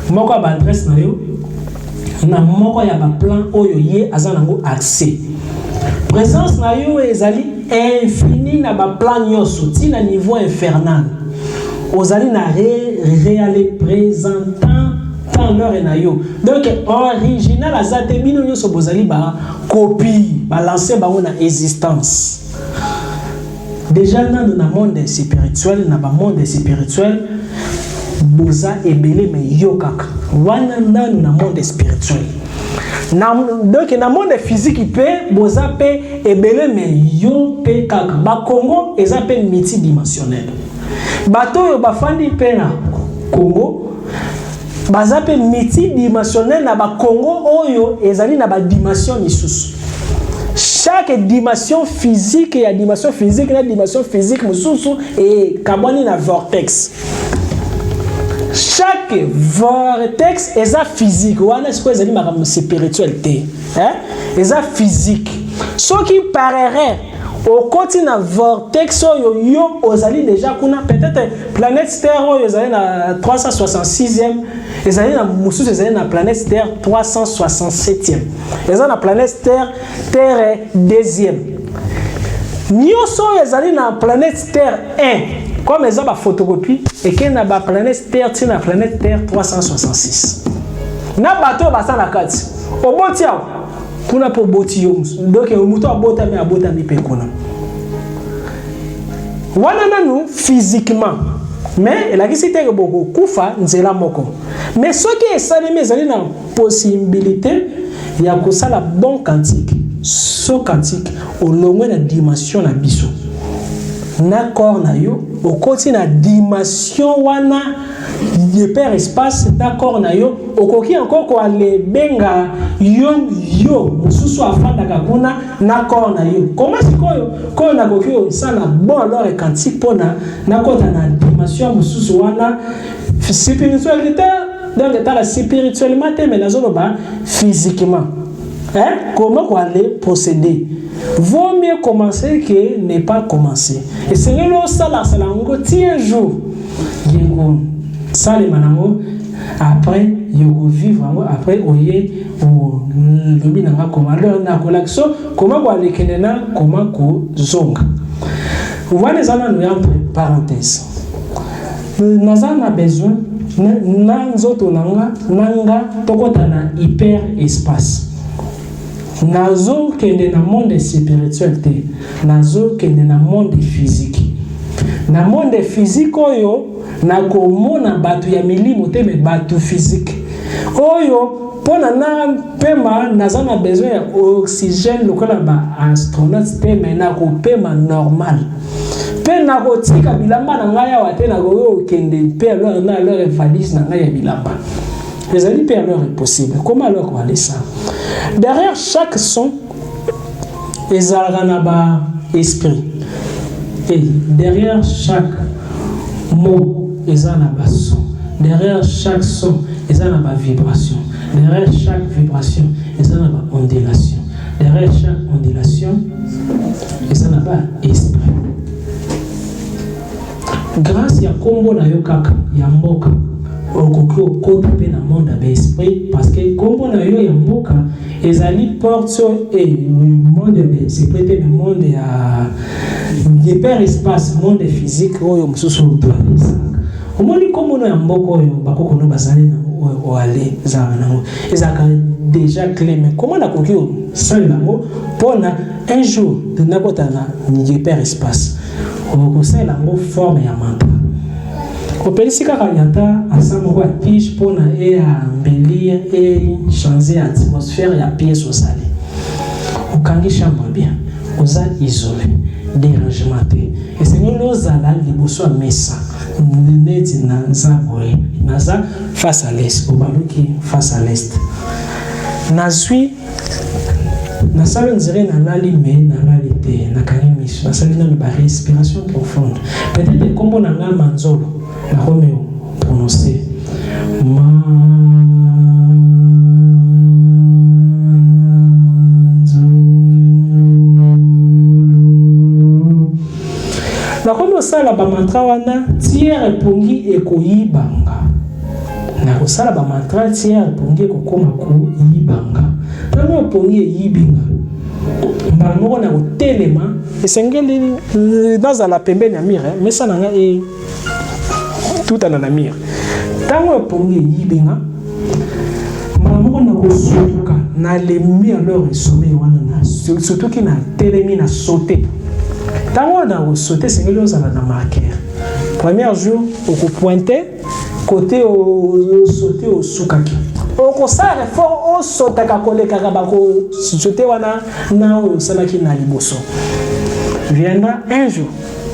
moko ya ba adresse na yo na moko ya ba plan oyo ye azana ngo accès présence na yo ezali infini na ba plan nyonso ti na niveau infernal ozali na réalité présentant tant l'heure na yo donc original azate bino nyonso bozali ba copie ba lancer ba na existence déjà dans le monde spirituel na ba monde spirituel boza ebele me yo kaka wana nanu na monde spirituel donc na monde physique pe boza pe ebele me yo pe kaka ba Congo eza pe multidimensionnel bato yo bafandi pe na Congo baza pe multidimensionnel na ba Congo oyo ezali na ba dimension misusu chaque dimension physique et dimension physique na dimension physique mususu et kaboni na vortex. Chaque vortex est physique. Wana ce que ezali spiritualité, hein? Est physique. Ce qui paraît au côté na vortex yo ozali déjà kuna peut-être planète Terre ozali na 366e, ezali na mususu ezali na planète Terre 367e. Ezali na planète Terre 2e. Nyoso ezali na planète Terre 1. Comme ils ont une photocopie et qu'il y a une planète Terre, c'est la planète Terre 366. Na bateau basa na kati. Au botia, kuna po botio. Donc au muto abota mi pe kuna. Wana nanu physiquement. Mais la kisite ke boko kufa nzela moko. Mais ce qui est salé ezali na possibilité ya kosala bon quantique. So quantique au longue na dimension na biso. Na corps na yo au côté na dimension wana hyperespace d'accord na yo okoki encore ko ale benga yo mususu afanda kakuna na corps na yo comment sikoyo ko na koki sana bon alors quantique pona na kota na dimension mususu wana spiritualité donc dans la spirituellement mais na zone ba physiquement hein comment ko aller procéder. Vaut mieux commencer que ne pas commencer. Et c'est là ça là, c'est là on tient un jour. Ça les manango après yo vivre après oye o lobi nanga comment leur na kolakso comment ko aller kenena comment ko zonga. Vous voyez les ana nous entre parenthèses. Nous avons besoin na nzoto nanga tokota na hyper espace. Nazo kende na monde spirituel te nazo kende na monde physique na monde physique oyo na komona batu ya milimo te me batu physique oyo pona na pema nazana besoin ya oxygène lokola ba astronaute te me na ko pema normal pe na ko tika bilamba na ngaya wate na ko kende pe alors na leur valise na ngaya bilamba. Les amis, alors est possible. Comment alors on va aller ça? Derrière chaque son, il y a un esprit. Et derrière chaque mot, il y a un son. Derrière chaque son, il y a une vibration. Derrière chaque vibration, il y a une ondulation. Derrière chaque ondulation, il y a un esprit. Grâce à Kombo na Yokaka, Yamboka. Okoko kota pe na monde avec esprit parce que comme on a eu un mboka ezali porte et monde c'est peut-être le monde à hyper espace monde physique oyo mususu planète au moins comme on a un mboka oyo bakoko no bazali na o aller za nango ezaka déjà clé mais comment na kokio ça nango pona un jour na kota na hyper espace o ça nango forme ya mantra. Au Pélisika Kanyata, à Samoa Tige, pour embellir et changer l'atmosphère et la pièce au salé. Au Kangi chambre bien, aux a isolé, dérangement. Et c'est nous les ala liboso mesa, net nazaboé, naza face à l'est, au baluki face à l'est. Nazui, nasalo nzire na lali me na lali te, na kangi misu, nasali na ba respiration profonde. Peut-être comme on a un manzolo. La Roméo prononcé la Roméo sala ba mantra wana tiere pongi ekoyibanga na ko sala ba mantra tiere pongi ekokoma ko yibanga tano pongi yibinga mbala moko na kotelema esengeli nazala pembeni ya mire mesa na nga tutana na mire ntango epongi eyibenga mbala moko na kosuka nalemi alors esome wana na surtout ki na telemi na saute ntango na kosaute esengeli ozala na marqueur premier jour okopointe côté osaute osukaki okosala effort osotaka kolekaka bakosaute wana na oyo osalaki na liboso viendra un jour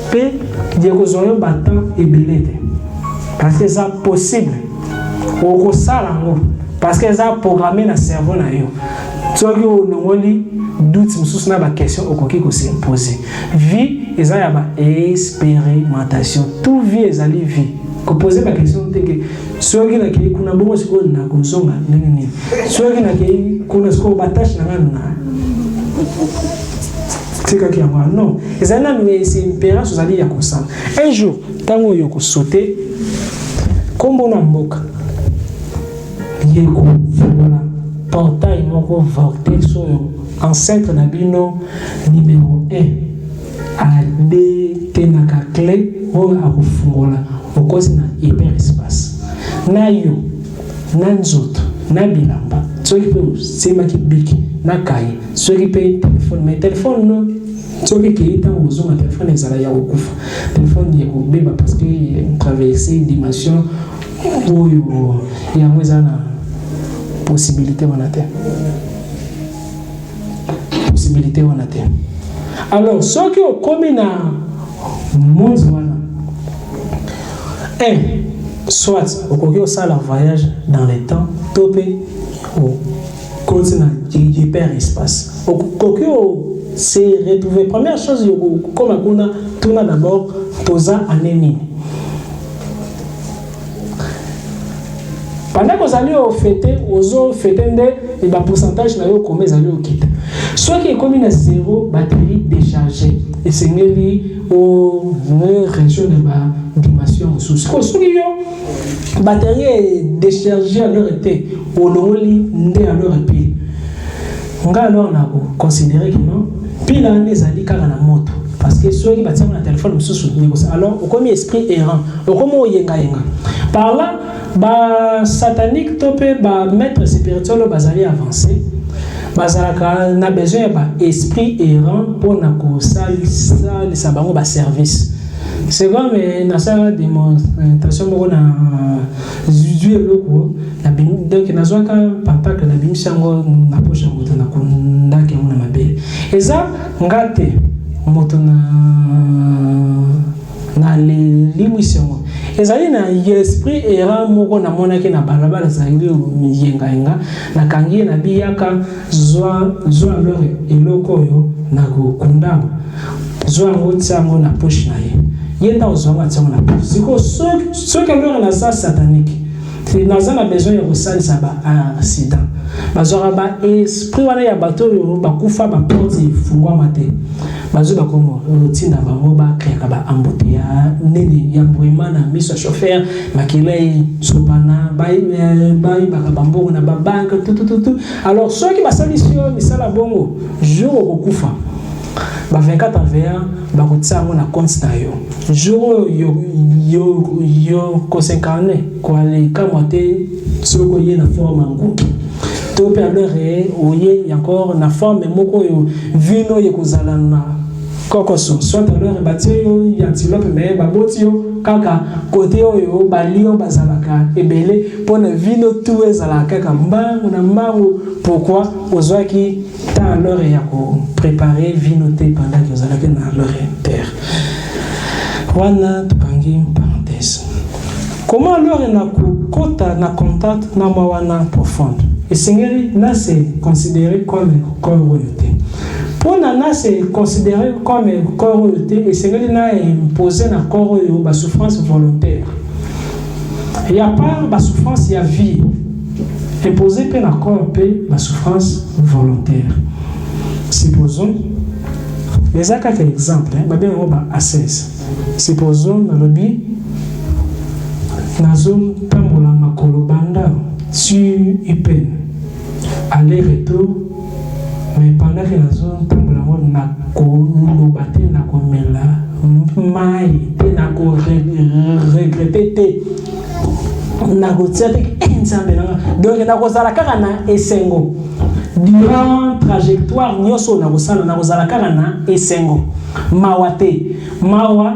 mpe diekozwa yo batemps ebele te parce que eza possible okosala yango parce que eza programme na cerveau na yo soki onongoli doute mosusu na baquestion okoki kosimpose vie eza ya baexpérimentation tout vie ezali vie kopose baquestion teke soki nakei kuna bongo sikoyo nakozonga ndenge nini soki nakei kuna sikoyo batashe na ngana na tikaki yango non ezali nanu expérience ozali ya kosala un jour ntango oyo kosaute kombo na mboka ye kofungola portail moko vortex oyo ancêtre na bino numéro 1 adetenaka clé oyo akofungola okosi na hyperespace na yo na nzoto na bilamba soki mpe osembaki biki na kaye soki mpe telefone mais telefone no soki kei ntango ozonga telefone ezala ya kokufa telefone ya kobeba parce que traverse dimension oyo yango eza na possibilité wana te alors soki okomi na monde wana soit okoki osala voyage dans le temps to mpe okoti na hyperespace okoki se retrouver première chose okokoma kuna tuna d'abord toza ane nini pendant que ozali ofete ozofete nde bapourcentage na yo okoma ezali okita soki ekomi na 0 batterie déchargée esengeli o région de dimension mosusu soki yo batterie déchargée alors ete olongoli nde alors epili nga alors na koconsidere que non pile wana ezali kaka na moto parce que soki batiango na téléphone mosusu alors okomi esprit errant okomi oyengayenga par là basatanique to mpe bamaître spirituel oyo bazali avancé bazalaka na besoin ya baesprit errant mpona kosalisa bango baservice c'est comme nasala démonstration moko na zwi eloko donc nazwaka pentacle nabimisi yango na poche ya moto nakundaki yango na mabele eza nga te moto na lelimwisi yango ezali na esprit errant moko namonaki na balabala ezali yengayenga nakangi ye nabiyaka zwa alors eloko oyo nakokundama zwa yango tia yango na poche na ye ye ntango ozwa yango atia yango na poche sikoyo soki alors naza satanique naza na besoin ya kosalisa baaccident bazwaka baesprit wana ya bato oyo bakufa baporte efungwama te bazwi bakomo rotinda bango bakreaka baambote ya nene ya mbwema na miso ya chauffeur makila esopana bayibaka bambongo na babanke tutututu alors soki basalisi yo misala bongo jour okokufa ba 24 avéa bakotia yango na compte na yo jour yo kosincarne koalekamwa te soki oye na forme nguki to mpe alors oye encore na forme moko oyo vino ekozala na kokoso soit alors batie yo ya antilope me baboti yo kaka kote oyo balio bazalaka ebele mpona vino tu ezalaka kaka mbangu na mbangu pourquoi ozwaki temps alors ya koprépare vino te pendant que ozalaki na alors terre wana tokangi parenthèse comment alors na kokota na contact na mwa wana profonde esengeli na se considéré comme corps oyo te mpona na se considéré comme corps oyo te esengeli na imposer na corps oyo basouffrance volontaire ya part basouffrance ya vie imposer mpe na corps mpe basouffrance volontaire supposons eza kaka exemple babengango ba-assese supposons nalobi nazotambola makolo banda sur UPN aller retour mais pendant que nazotambola ngo te na komela mai te na ko regretter te na ko tia te nzambe nanga donc na ko zala kaka na esengo durant trajectoire nyoso na ko sala na ko zala kaka na esengo mawa te mawa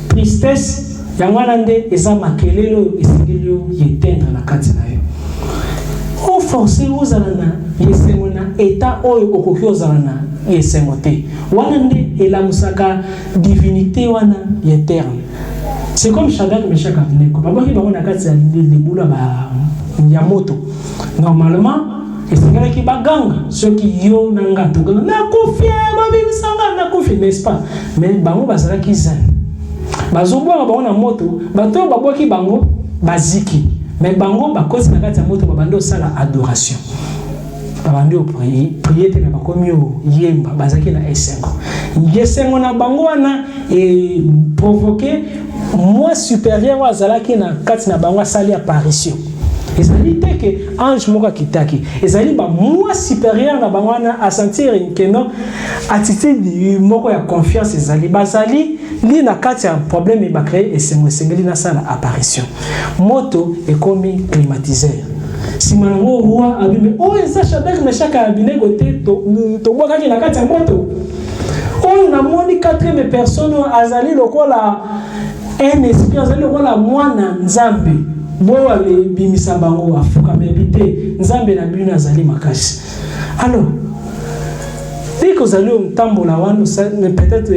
tristesse yango wana nde eza makelelo esengeli yo yetendre na kati na yo oforce ozala na esengo na état oyo okoki ozala na esengo te wana nde elamusaka divinité wana yeterne. C'est comme Shadrach, Meshach, Abednego. Babaki bango na kati ya libula ba ya moto. Normalement, esengeli ki baganga soki yo nanga to na kofia babili sanga na kofia n'est-ce pas? Mais bango bazala ki zan. Bazobwa bango na moto, bato babwaki bango baziki. Mais bango bakosi na kati ya moto babando sala adoration. Babando prier te na bakomi yemba bazaki na esengo. Yesengo na bango wana et provoquer moi supérieur wa zalaki na kati na bango sali apparition. Ezali te ke ange moko kitaki. Ezali ba moi supérieur na bango na a sentir que non attitude moko ya confiance ezali bazali li na kati ya problème ba créer esengo sengeli na sala apparition. Moto ekomi climatiseur. Si manango roi abime o eza Shadrach Meshach Abednego te to boka ki na kati ya moto. On a moni 4e personne azali lokola un esprit azali lokola mwana nzambe bo ale bimisa bango afuka mebite nzambe na bino azali makasi. Alors dès que vous allez au tambola wana peut-être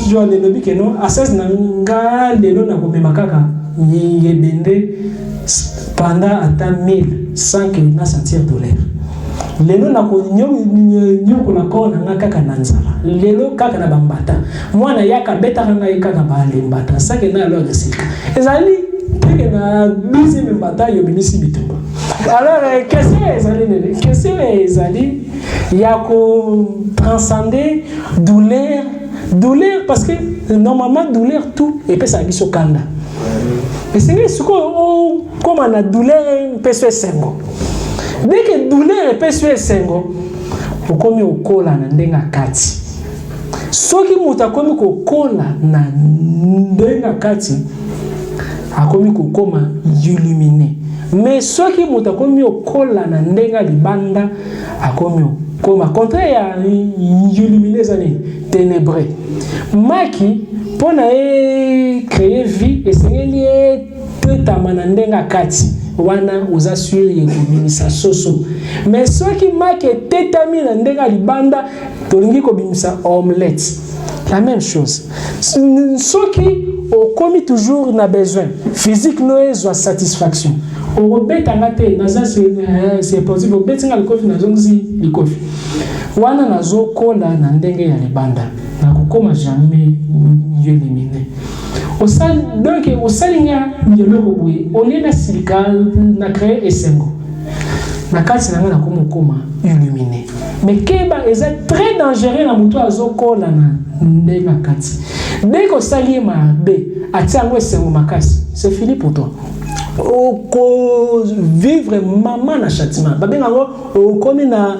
je le lobby que non assess na nga lelo na komema kaka yebende pendant ata 1000 sans que na sentir douleur. Lelo na ko nyoko na ko na kaka na nzala lelo kaka na bambata mwana yaka beta nga kaka ba lembata sake na lo resika ezali peke na deuxième mbata yo binisi bitumba. Alors qu'est-ce que ezali ya ko transcender douleur parce que normalement douleur tout et puis ça biso kanda et c'est ce qu'on comme on a douleur peso sengo. Dès que douleur est sur sengo, vous komi okola na ndenga kati. Soki muta komi kokola na ndenga kati, akomi kokoma illuminé. Mais soki muta komi okola na ndenga libanda, akomi koma contraire ya illuminé zani ténébreux. Maki pona créer vie et sengeli te tamana ndenga kati. Wana oza sur yekobimisa soso mais soki make tetami na ndenga libanda tolingi kobimisa omelette la même chose soki okomi toujours na besoin physique no ezwa satisfaction obeta ngate naza c'est possible obetinga likofi nazongi likofi wana nazokola na ndenge ya libanda na kokoma jamais éliminé. Donc, au salinga, on est na silika, na créé esengo. Na kati na ngana koma illuminé. Mais keba est très dangereux na muto azoko la na ndenga kati. Dès que sali ma be, atiango esengo makasi, c'est fini pour toi. Oko vivre maman na châtiment babenga ngo komi na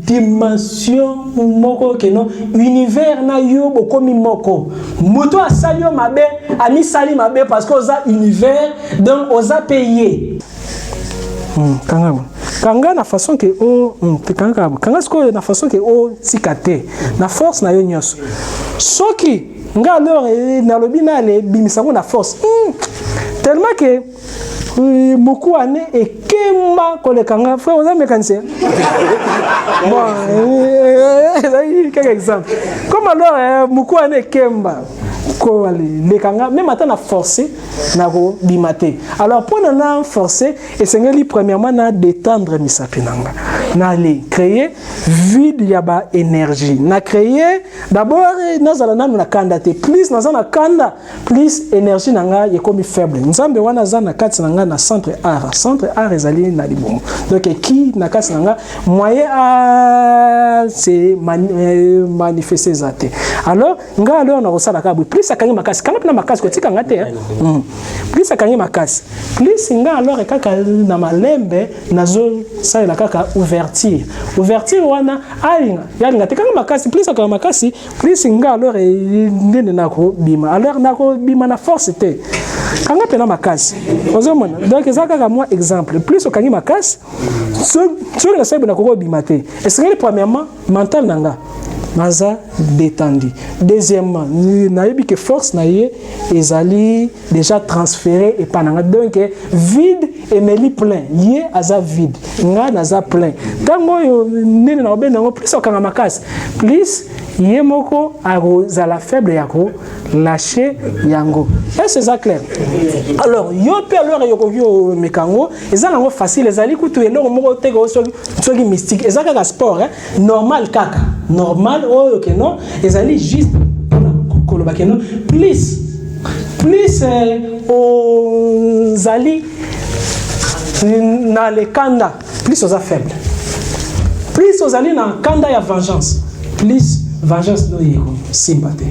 dimension moko ke no univers na yo bokomi moko moto asali yo mabe ami sali mabe parce que oza univers donc oza payé kanga na façon que kanga sko na façon que o tikate na force na yo nyos soki nga alors na lobi na le bimisango na force tellement que beaucoup année et kemba kolekanga frère oza mécanicien bon quelques exemples comme alors beaucoup année kemba ko les kanga même attend à forcer na ko bimate alors pour na forcer et sengeli premièrement na détendre misapinanga na les créer vide ya ba énergie na créer d'abord nazala na kanda te plus nazana kanda plus énergie nanga yekomi faible nzambe wana zana kati nanga na centre art ezali na libomo donc qui na kati nanga moyen à se manifester zate alors nga alors na rosala ka plus plus akangi makasi kanga pena makasi kotika ngate plus akangi makasi plus nga alors kaka na malembe nazo salela kaka ouverture wana alinga yalinga tekanga makasi plus akanga makasi plus nga alors ndene nako bima alors nako bima na force te kanga pena makasi ozomona donc ezaka kaka moi exemple plus okangi makasi so na saibona ko bima te est-ce premièrement mental nanga naza détendu. Deuxièmement, nayebi que force na ye ezali déjà transféré et pananga donc vide et meli plein. Ye aza vide, nga naza plein. Tango yo nene na obena ngo plus okanga makasi. Plus ye moko aza la faible yako lâcher yango. Est-ce ça clair? Alors yo pe alors yo mekango ezala ngo facile ezali kutu eloko moko teko soki mystique ezaka ka sport normal kaka. Normal oh ok non ezali juste koloba que non plus ozali na le kanda plus oza faible plus ozali na kanda ya vengeance plus vengeance no yeko sympathie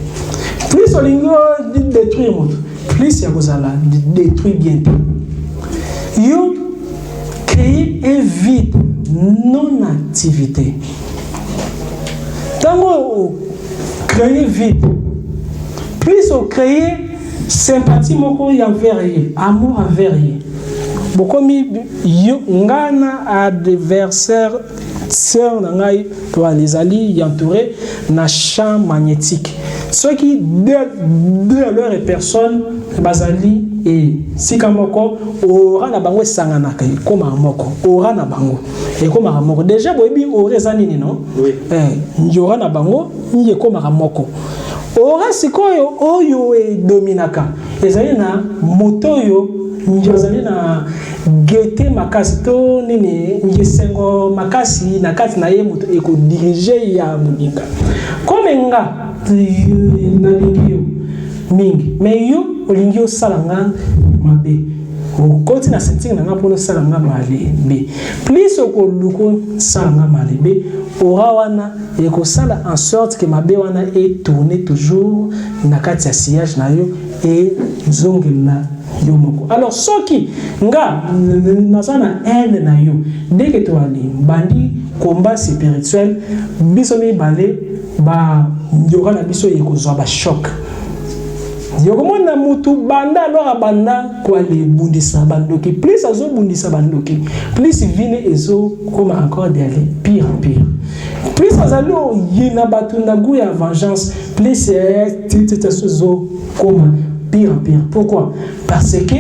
plus olingo détruire moto plus ya kozala détruire bientôt yo créer un vide non activité. Tango créer vide, plus on crée sympathie moko envers ye, amour envers ye. Bokomi yo ngana adversaire sœur nangai toi les alliés entourés na champ magnétique. Ceux qui de leur personne bazali et si kamoko ora na bango sangana kai koma moko ora na bango et koma moko déjà boyebi ora zanini non njora na bango nje koma moko ora sikoyo oyo e dominaka ezali na moto yo njozali na gete makasi to nini njesengo makasi na kati na ye moto eko diriger ya muninga komenga na lingio mingi mais yo olingio salanga mabe okoti na sentinga na ngapo salanga malebe plus okoluko salanga malebe ora wana eko sala en sorte que mabe wana est tourné toujours na kati ya sillage na yo et zongela yo moko. Alors soki nga nazana haine na yo dès que tu ali bandi combat spirituel biso mi balé ba yoka na biso yekozwa ba choc yokomona mutu banda alors banda kwa le bundisa bandoki plus azo bundisa bandoki plus vine ezo comme encore d'aller pire en pire plus azalo yina batu na goût ya vengeance plus tete sozo comme pire en pire. Pourquoi? Parce que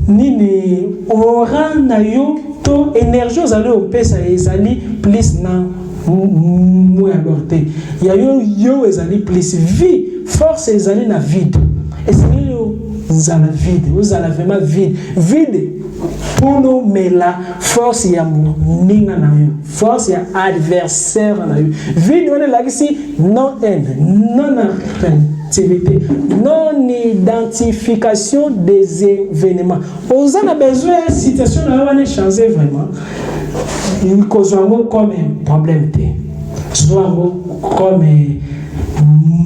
nini aura na yo to énergie ozali opesa ezali plus na moins alorté ya yo ezali plus vie force ezali na vide et c'est yo zala vide ozala vraiment vide pour nous mais la force ya ninga na yo force ya adversaire na yo vide on est là ici non haine non activité non identification des événements on a besoin de situation là on est changer vraiment il cause comme un problème soit comme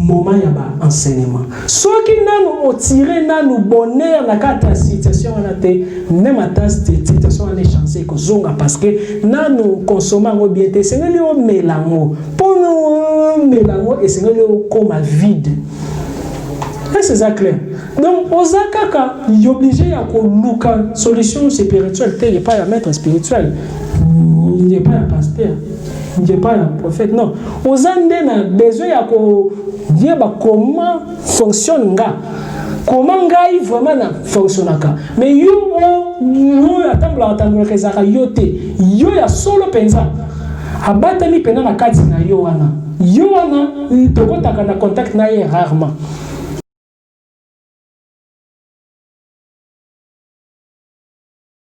moment ya ba enseignement soki nanu otire nanu bonheur na kata situation wana te même ata situation wana changer kozonga parce que nanu consommer ngo bien te sengeli o melango pour melango et sengeli o comme vide. C'est ça clair. Donc ozakaka il est obligé à koluka solution spirituelle te il pas à maître spirituel il n'est pas un pasteur il n'est pas un prophète non ozande na besoin ya ko dire comment fonctionne nga comment ngai vraiment na fonctionnaka mais yo attendre kezaka yo te yo ya solo penza abatami pena na kati na yo wana tokotaka na contact na ye rarement